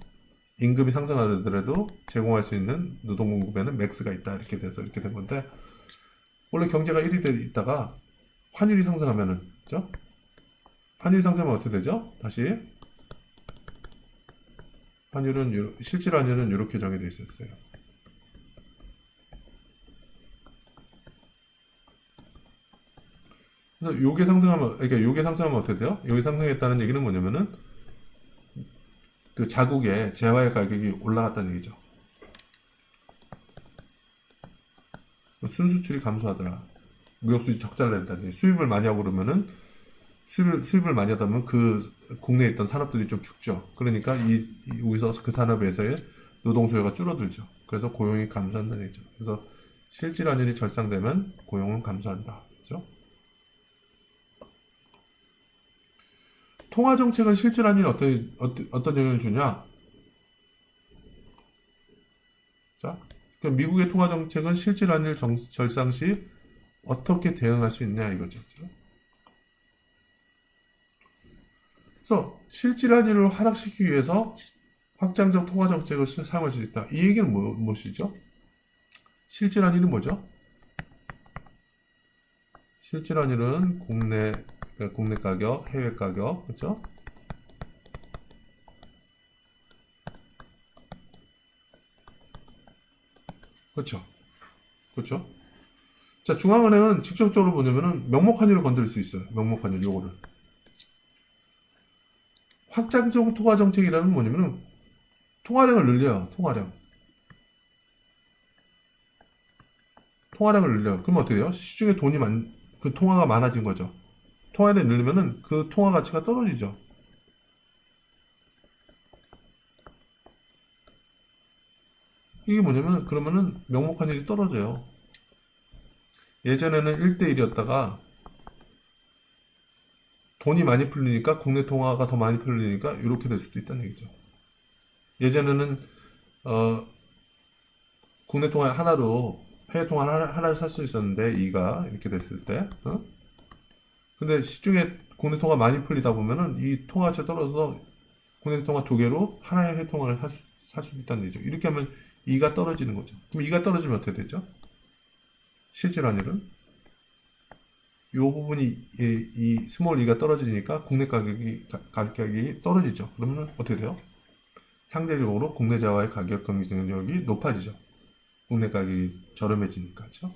임금이 상승하더라도 제공할 수 있는 노동 공급에는 맥스가 있다. 이렇게 돼서 이렇게 된 건데, 원래 경제가 1이 돼 있다가 환율이 상승하면은, 그죠? 환율이 상승하면 어떻게 되죠? 다시 실질 환율은 이렇게 정해져 있었어요. 그래서 요게 상승하면, 그러니까 요게 상승하면 어떻게 돼요? 요게 상승했다는 얘기는 뭐냐면은 그 자국의 재화의 가격이 올라갔다는 얘기죠. 순수출이 감소하더라. 무역수지 적자를 낸다는 얘기. 수입을 많이 하고 그러면은 수입을 많이 하다 보면 그 국내에 있던 산업들이 좀 죽죠. 그러니까 여기서 그 산업에서의 노동 수요가 줄어들죠. 그래서 고용이 감소한다는 얘기죠. 그래서 실질 환율이 절상되면 고용은 감소한다. 그렇죠? 통화 정책은 실질 환율이 어떤 영향을 주냐? 자, 그러니까 미국의 통화 정책은 실질 환율 절상 시 어떻게 대응할 수 있냐 이거죠. 그렇죠? 그래서 실질 환율을 하락시키기 위해서 확장적 통화 정책을 사용할 수 있다. 이 얘기는 무엇이죠? 실질 환율이 뭐죠? 실질 환율은 그러니까 국내 가격, 해외 가격, 그렇죠? 그렇죠. 그렇죠. 자, 중앙은행은 직접적으로 보냐면은 명목 환율을 건드릴 수 있어요. 명목 환율 요거를. 확장적 통화 정책이라는 뭐냐면은 통화량을 늘려요. 통화량을 늘려요. 그러면 어떻게 돼요? 시중에 그 통화가 많아진 거죠. 통화량을 늘리면은 그 통화 가치가 떨어지죠. 이게 뭐냐면 그러면은 명목 환율이 떨어져요. 예전에는 1대1이었다가 돈이 많이 풀리니까 국내 통화가 더 많이 풀리니까 이렇게 될 수도 있다는 얘기죠. 예전에는 어, 국내 통화 하나로 해외 통화 하나를 살 수 있었는데 이가 이렇게 됐을 때 근데 시중에 국내 통화 많이 풀리다 보면은 이 통화가 떨어져서 국내 통화 두 개로 하나의 해외 통화를 살 수 있다는 얘기죠. 이렇게 하면 이가 떨어지는 거죠. 그럼 이가 떨어지면 어떻게 되죠? 실질 환율은 이 부분이 이 스몰 이가 떨어지니까 국내 가격이 떨어지죠. 그러면 어떻게 돼요? 상대적으로 국내 자와의 가격 경쟁력이 높아지죠. 국내 가격이 저렴해지니까, 그렇죠?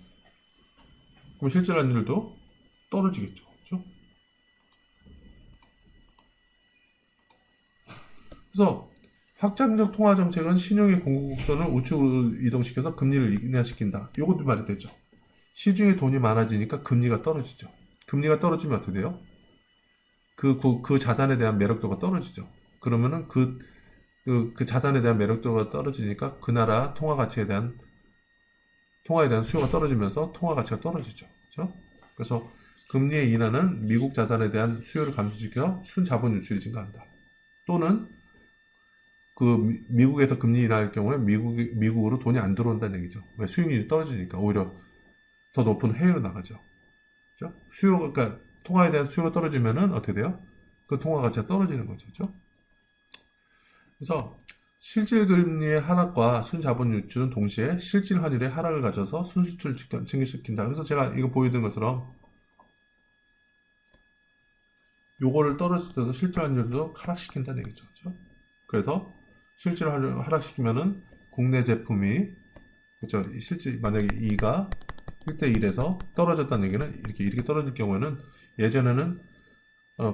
그럼 실질 환율도 떨어지겠죠, 그렇죠? 그래서 확장적 통화 정책은 신용의 공급 곡선을 우측으로 이동시켜서 금리를 인하시킨다. 이것도 말이 되죠. 시중에 돈이 많아지니까 금리가 떨어지죠. 금리가 떨어지면 어떻게 돼요? 그 자산에 대한 매력도가 떨어지죠. 그러면은 그 자산에 대한 매력도가 떨어지니까 그 나라 통화에 대한 수요가 떨어지면서 통화 가치가 떨어지죠. 그렇죠? 그래서 금리의 인하는 미국 자산에 대한 수요를 감소시켜 순자본 유출이 증가한다. 또는 미국에서 금리 인하할 경우에 미국으로 돈이 안 들어온다는 얘기죠. 왜? 수익률이 떨어지니까 오히려 더 높은 해외로 나가죠. 그렇죠? 그러니까 통화에 대한 수요가 떨어지면은 어떻게 돼요? 그 통화 가치가 떨어지는 거죠. 그렇죠? 그래서 실질 금리의 하락과 순자본 유출은 동시에 실질 환율의 하락을 가져서 순수출을 증가시킨다. 그래서 제가 이거 보여드린 것처럼 요거를 떨어질 때도 실질 환율도 하락시킨다는 얘기죠. 그렇죠? 그래서 실질 환율을 하락시키면은 국내 제품이 그렇죠? 만약에 2가 1대1에서 떨어졌다는 얘기는 이렇게 떨어질 경우에는 예전에는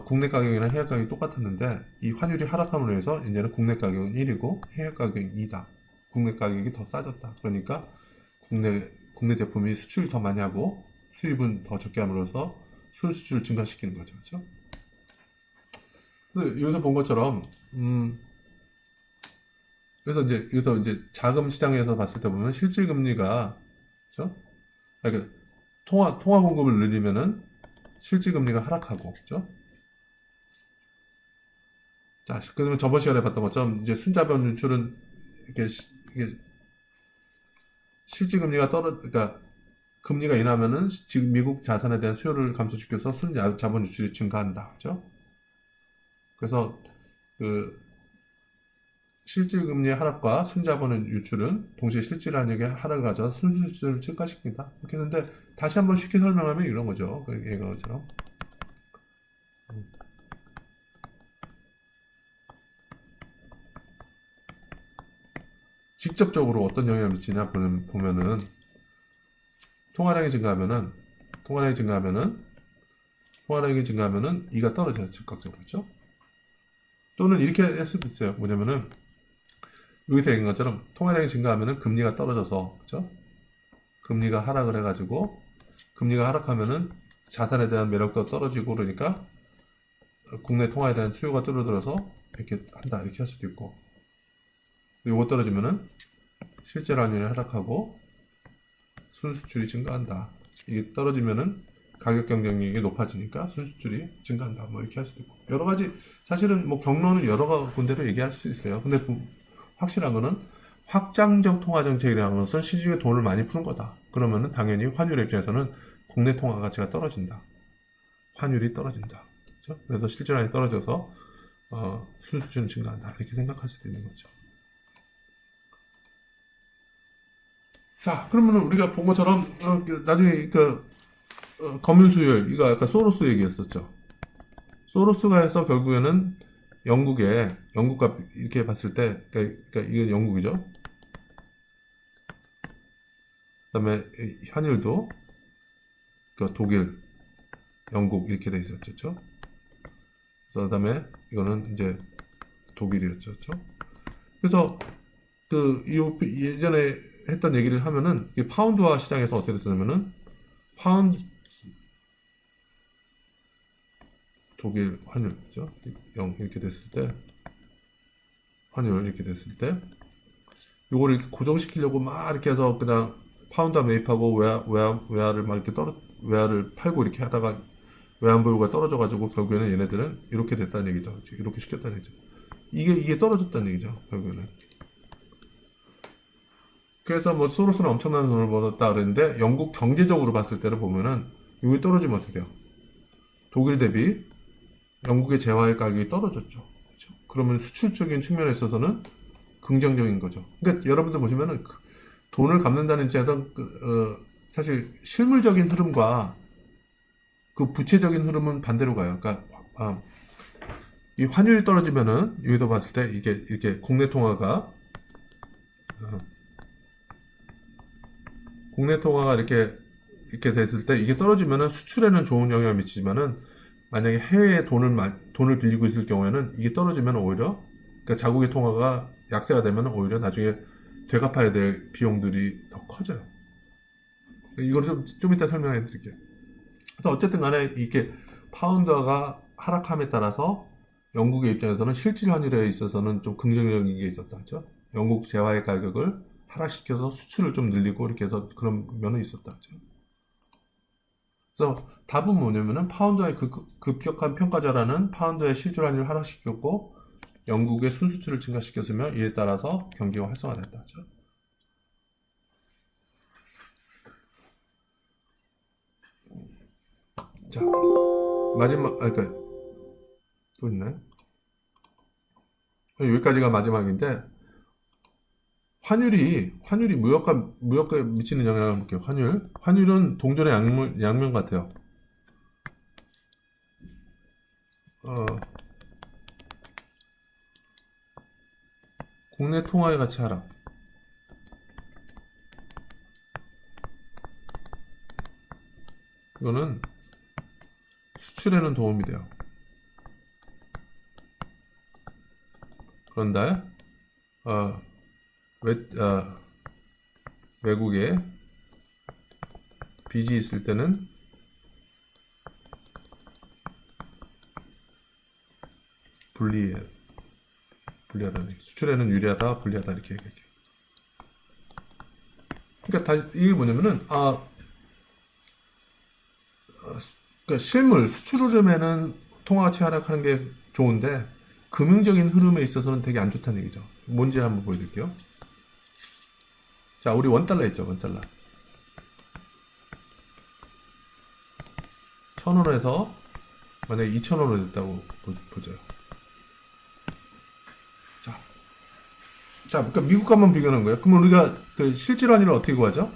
국내 가격이나 해외 가격이 똑같았는데 이 환율이 하락함으로 해서 이제는 국내 가격은 1이고 해외 가격은 2다. 국내 가격이 더 싸졌다. 그러니까 국내 제품이 수출을 더 많이 하고 수입은 더 적게 함으로써 순수출을 증가시키는 거죠. 그렇죠? 여기서 본 것처럼 그래서 이제 자금 시장에서 봤을 때 보면 실질 금리가 그렇죠? 그러니까 통화 공급을 늘리면은 실질 금리가 하락하고 그렇죠? 자, 그러면 저번 시간에 봤던 것처럼 이제 순자본 유출은 이게 실질 금리가 그러니까 금리가 인하면은 지금 미국 자산에 대한 수요를 감소시켜서 순자본 유출이 증가한다. 그렇죠? 그래서 그 실질금리 하락과 순자본의 유출은 동시에 실질환율의 하락을 가져서 순수출을 증가시킵니다. 이렇게 했는데 다시 한번 쉽게 설명하면 이런 거죠. 이거처럼 직접적으로 어떤 영향을 미치냐 보면은 통화량이 증가하면은 이가 떨어져요. 즉각적으로. 그렇죠? 또는 이렇게 할 수도 있어요. 뭐냐면은 여기서 얘기한 것처럼 통화량이 증가하면은 금리가 떨어져서, 그렇죠? 금리가 하락을 해가지고 금리가 하락하면은 자산에 대한 매력도 떨어지고 그러니까 국내 통화에 대한 수요가 줄어들어서 이렇게 한다, 이렇게 할 수도 있고, 요거 떨어지면은 실질 환율이 하락하고 순수출이 증가한다. 이게 떨어지면은 가격 경쟁력이 높아지니까 순수출이 증가한다. 뭐 이렇게 할 수도 있고, 여러 가지 사실은 뭐 경로는 여러 군데로 얘기할 수 있어요. 근데 확실한 거는 확장적 통화 정책이라는 것은 시중에 돈을 많이 푸는 거다. 그러면은 당연히 환율 입장에서는 국내 통화 가치가 떨어진다. 환율이 떨어진다. 그렇죠? 그래서 실질환율이 떨어져서 순수출은 증가한다. 이렇게 생각할 수도 있는 거죠. 자, 그러면은 우리가 본 것처럼 나중에 검은 수율, 이거 아까 소로스 얘기했었죠. 소로스가 해서 결국에는 영국값 이렇게 봤을 때, 그러니까 이건 영국이죠. 그다음에 환율도 독일, 영국 이렇게 돼 있었죠. 그래서 그다음에 이거는 이제 독일이었죠. 그래서 예전에 했던 얘기를 하면은 파운드화 시장에서 어떻게 됐었냐면은 독일 환율, 그죠? 0 이렇게 됐을 때, 환율 이렇게 됐을 때, 요거를 이렇게 고정시키려고 막 이렇게 해서 그냥 파운드화 매입하고 외화를 막 이렇게 외화를 팔고 이렇게 하다가 외환 보유가 떨어져가지고 결국에는 얘네들은 이렇게 됐다는 얘기죠. 이렇게 시켰다는 얘기죠. 이게 떨어졌다는 얘기죠. 결국에는. 그래서 뭐 소로스는 엄청난 돈을 벌었다 그랬는데 영국 경제적으로 봤을 때를 보면은 이게 떨어지면 어떻게 돼요? 독일 대비 영국의 재화의 가격이 떨어졌죠. 그렇죠? 그러면 수출적인 측면에 있어서는 긍정적인 거죠. 그러니까 여러분들 보시면은 돈을 갚는다는 입장에서 사실 실물적인 흐름과 그 부채적인 흐름은 반대로 가요. 그러니까 이 환율이 떨어지면은 여기서 봤을 때 이게 이렇게 국내 통화가 이렇게 됐을 때 이게 떨어지면은 수출에는 좋은 영향을 미치지만은 만약에 해외에 돈을 빌리고 있을 경우에는 이게 떨어지면 오히려 그러니까 자국의 통화가 약세가 되면 오히려 나중에 되갚아야 될 비용들이 더 커져요. 이거를 좀 이따 설명해 드릴게요. 그래서 어쨌든 간에 이게 파운드가 하락함에 따라서 영국의 입장에서는 실질 환율에 있어서는 좀 긍정적인 게 있었다. 그죠? 영국 재화의 가격을 하락시켜서 수출을 좀 늘리고 이렇게 해서 그런 면은 있었다. 그죠? 그래서 답은 뭐냐면은 파운드의 급격한 평가절하는 파운드의 실질 환율을 하락시켰고 영국의 순수출을 증가시켰으며 이에 따라서 경기가 활성화됐다. 그죠? 자, 마지막, 그러니까 또 있나요? 여기까지가 마지막인데 환율이 무역가에 미치는 영향을 볼게요. 환율은 동전의 양면 같아요. 국내 통화의 가치 하락. 이거는 수출에는 도움이 돼요. 그런데 외국에 빚이 있을 때는 불리하다는 얘기. 수출에는 유리하다, 불리하다 이렇게 얘기할게요. 그러니까 이게 뭐냐면은 그러니까 수출 흐름에는 통화가치 하락하는 게 좋은데 금융적인 흐름에 있어서는 되게 안 좋다는 얘기죠. 뭔지 한번 보여드릴게요. 자, 우리 원달러 있죠, 원달러. 1,000원에서 만약에 2,000원으로 됐다고 보죠. 자, 자, 그러니까 미국과만 비교하는 거예요. 그럼 우리가 그 실질 환율을 어떻게 구하죠?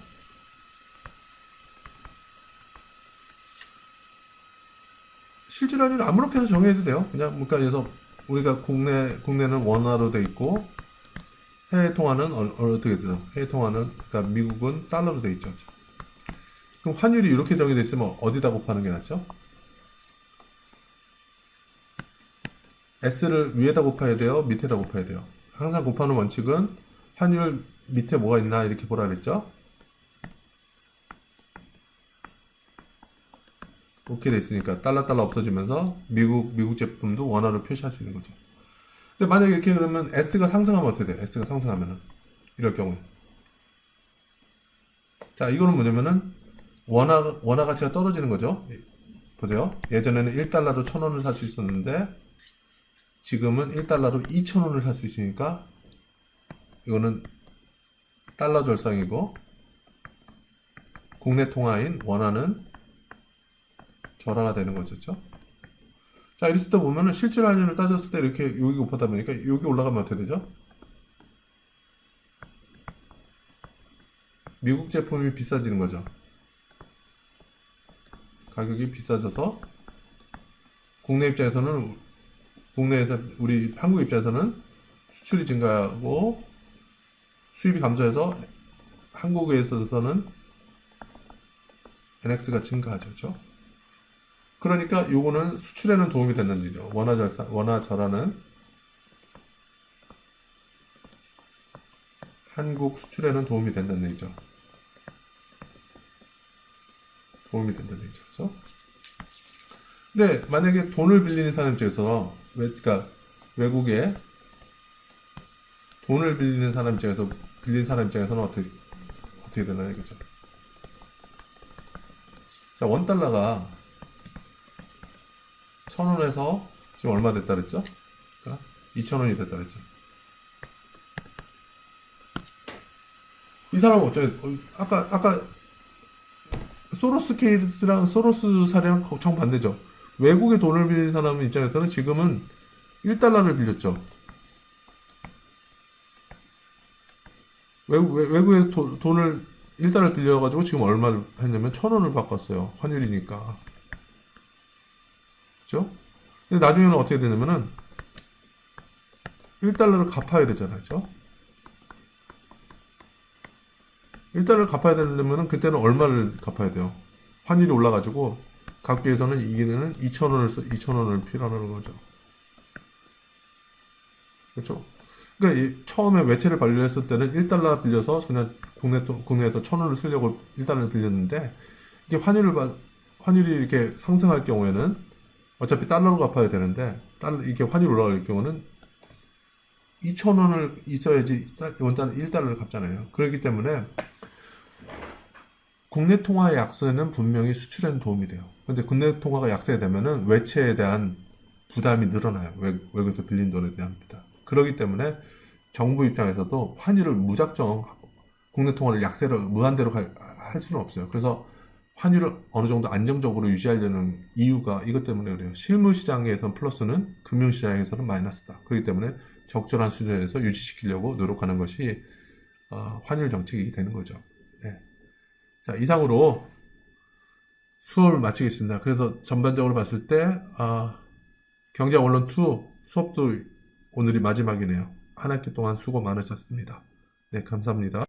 실질 환율은 아무렇게나 정해도 돼요. 그냥 그러니까 그래서 우리가 국내는 원화로 돼 있고 해외 통화는 어떻게 되죠? 해외 통화는 그러니까 미국은 달러로 돼 있죠. 그럼 환율이 이렇게 정해져 있으면 어디다 곱하는 게 낫죠? S를 위에다 곱해야 돼요? 밑에다 곱해야 돼요? 항상 곱하는 원칙은 환율 밑에 뭐가 있나 이렇게 보라 그랬죠? 이렇게 돼 있으니까 달러 없어지면서 미국 제품도 원화로 표시할 수 있는 거죠. 근데 만약에 이렇게 그러면 S가 상승하면 어떻게 돼요? S가 상승하면은 이럴 경우에 자 이거는 뭐냐면은 원화 가치가 떨어지는 거죠. 보세요. 예전에는 1달러로 1,000원을 살 수 있었는데 지금은 1달러로 2,000원을 살 수 있으니까 이거는 달러 절상이고 국내 통화인 원화는 절하가 되는 거죠. 자, 이랬을 때 보면은 실질 환율을 따졌을 때 이렇게 여기 곱하다 보니까 여기 올라가면 어떻게 되죠? 미국 제품이 비싸지는 거죠. 가격이 비싸져서 국내에서 우리 한국 입장에서는 수출이 증가하고 수입이 감소해서 한국에 있어서는 NX가 증가하죠. 그렇죠? 그러니까 요거는 수출에는 도움이 된다는 얘기죠. 원화 절하는 한국 수출에는 도움이 된다는 얘기죠. 도움이 된다는 얘기죠. 그렇죠? 근데 만약에 돈을 빌리는 사람 입장에서 그러니까 외국에 돈을 빌리는 사람 입장에서 빌린 사람 입장에서는 어떻게 되나요? 이거죠. 자, 원달러가 1,000원에서 지금 얼마 됐다 그랬죠? 그러니까 2,000원이 됐다 그랬죠. 이 사람은 아까 소로스 케이스랑 소로스 사례랑 정반대죠. 외국에 돈을 빌린 사람 입장에서는 지금은 1달러를 빌렸죠. 외국에 돈을 1달러 빌려가지고 지금 얼마를 했냐면 1,000원을 바꿨어요. 환율이니까. 그죠? 근데 나중에는 어떻게 되냐면은 1달러를 갚아야 되잖아요. 그죠? 1달러를 갚아야 되려면은 그때는 얼마를 갚아야 돼요? 환율이 올라가지고 갚기 위해서는 이게는 2,000원을 필요하는 거죠. 그렇죠? 그러니까 처음에 외채를 발행했을 때는 1달러 빌려서 그냥 국내에서 1,000원을 쓰려고 1달러를 빌렸는데 이게 환율이 이렇게 상승할 경우에는 어차피 달러로 갚아야 되는데 이게 환율 올라갈 경우는 2,000원을 있어야지 원달러 1달러를 갚잖아요. 그렇기 때문에 국내 통화의 약세는 분명히 수출에는 도움이 돼요. 근데 국내 통화가 약세되면은 외채에 대한 부담이 늘어나요. 외국에서 빌린 돈에 대한 부담. 그렇기 때문에 정부 입장에서도 환율을 무작정 국내 통화를 약세를 무한대로 할 수는 없어요. 그래서 환율을 어느 정도 안정적으로 유지하려는 이유가 이것 때문에 그래요. 실물 시장에서는 플러스는 금융 시장에서는 마이너스다. 그렇기 때문에 적절한 수준에서 유지시키려고 노력하는 것이 환율 정책이 되는 거죠. 네. 자, 이상으로 수업을 마치겠습니다. 그래서 전반적으로 봤을 때 경제학 원론 2 수업도 오늘이 마지막이네요. 한 학기 동안 수고 많으셨습니다. 네, 감사합니다.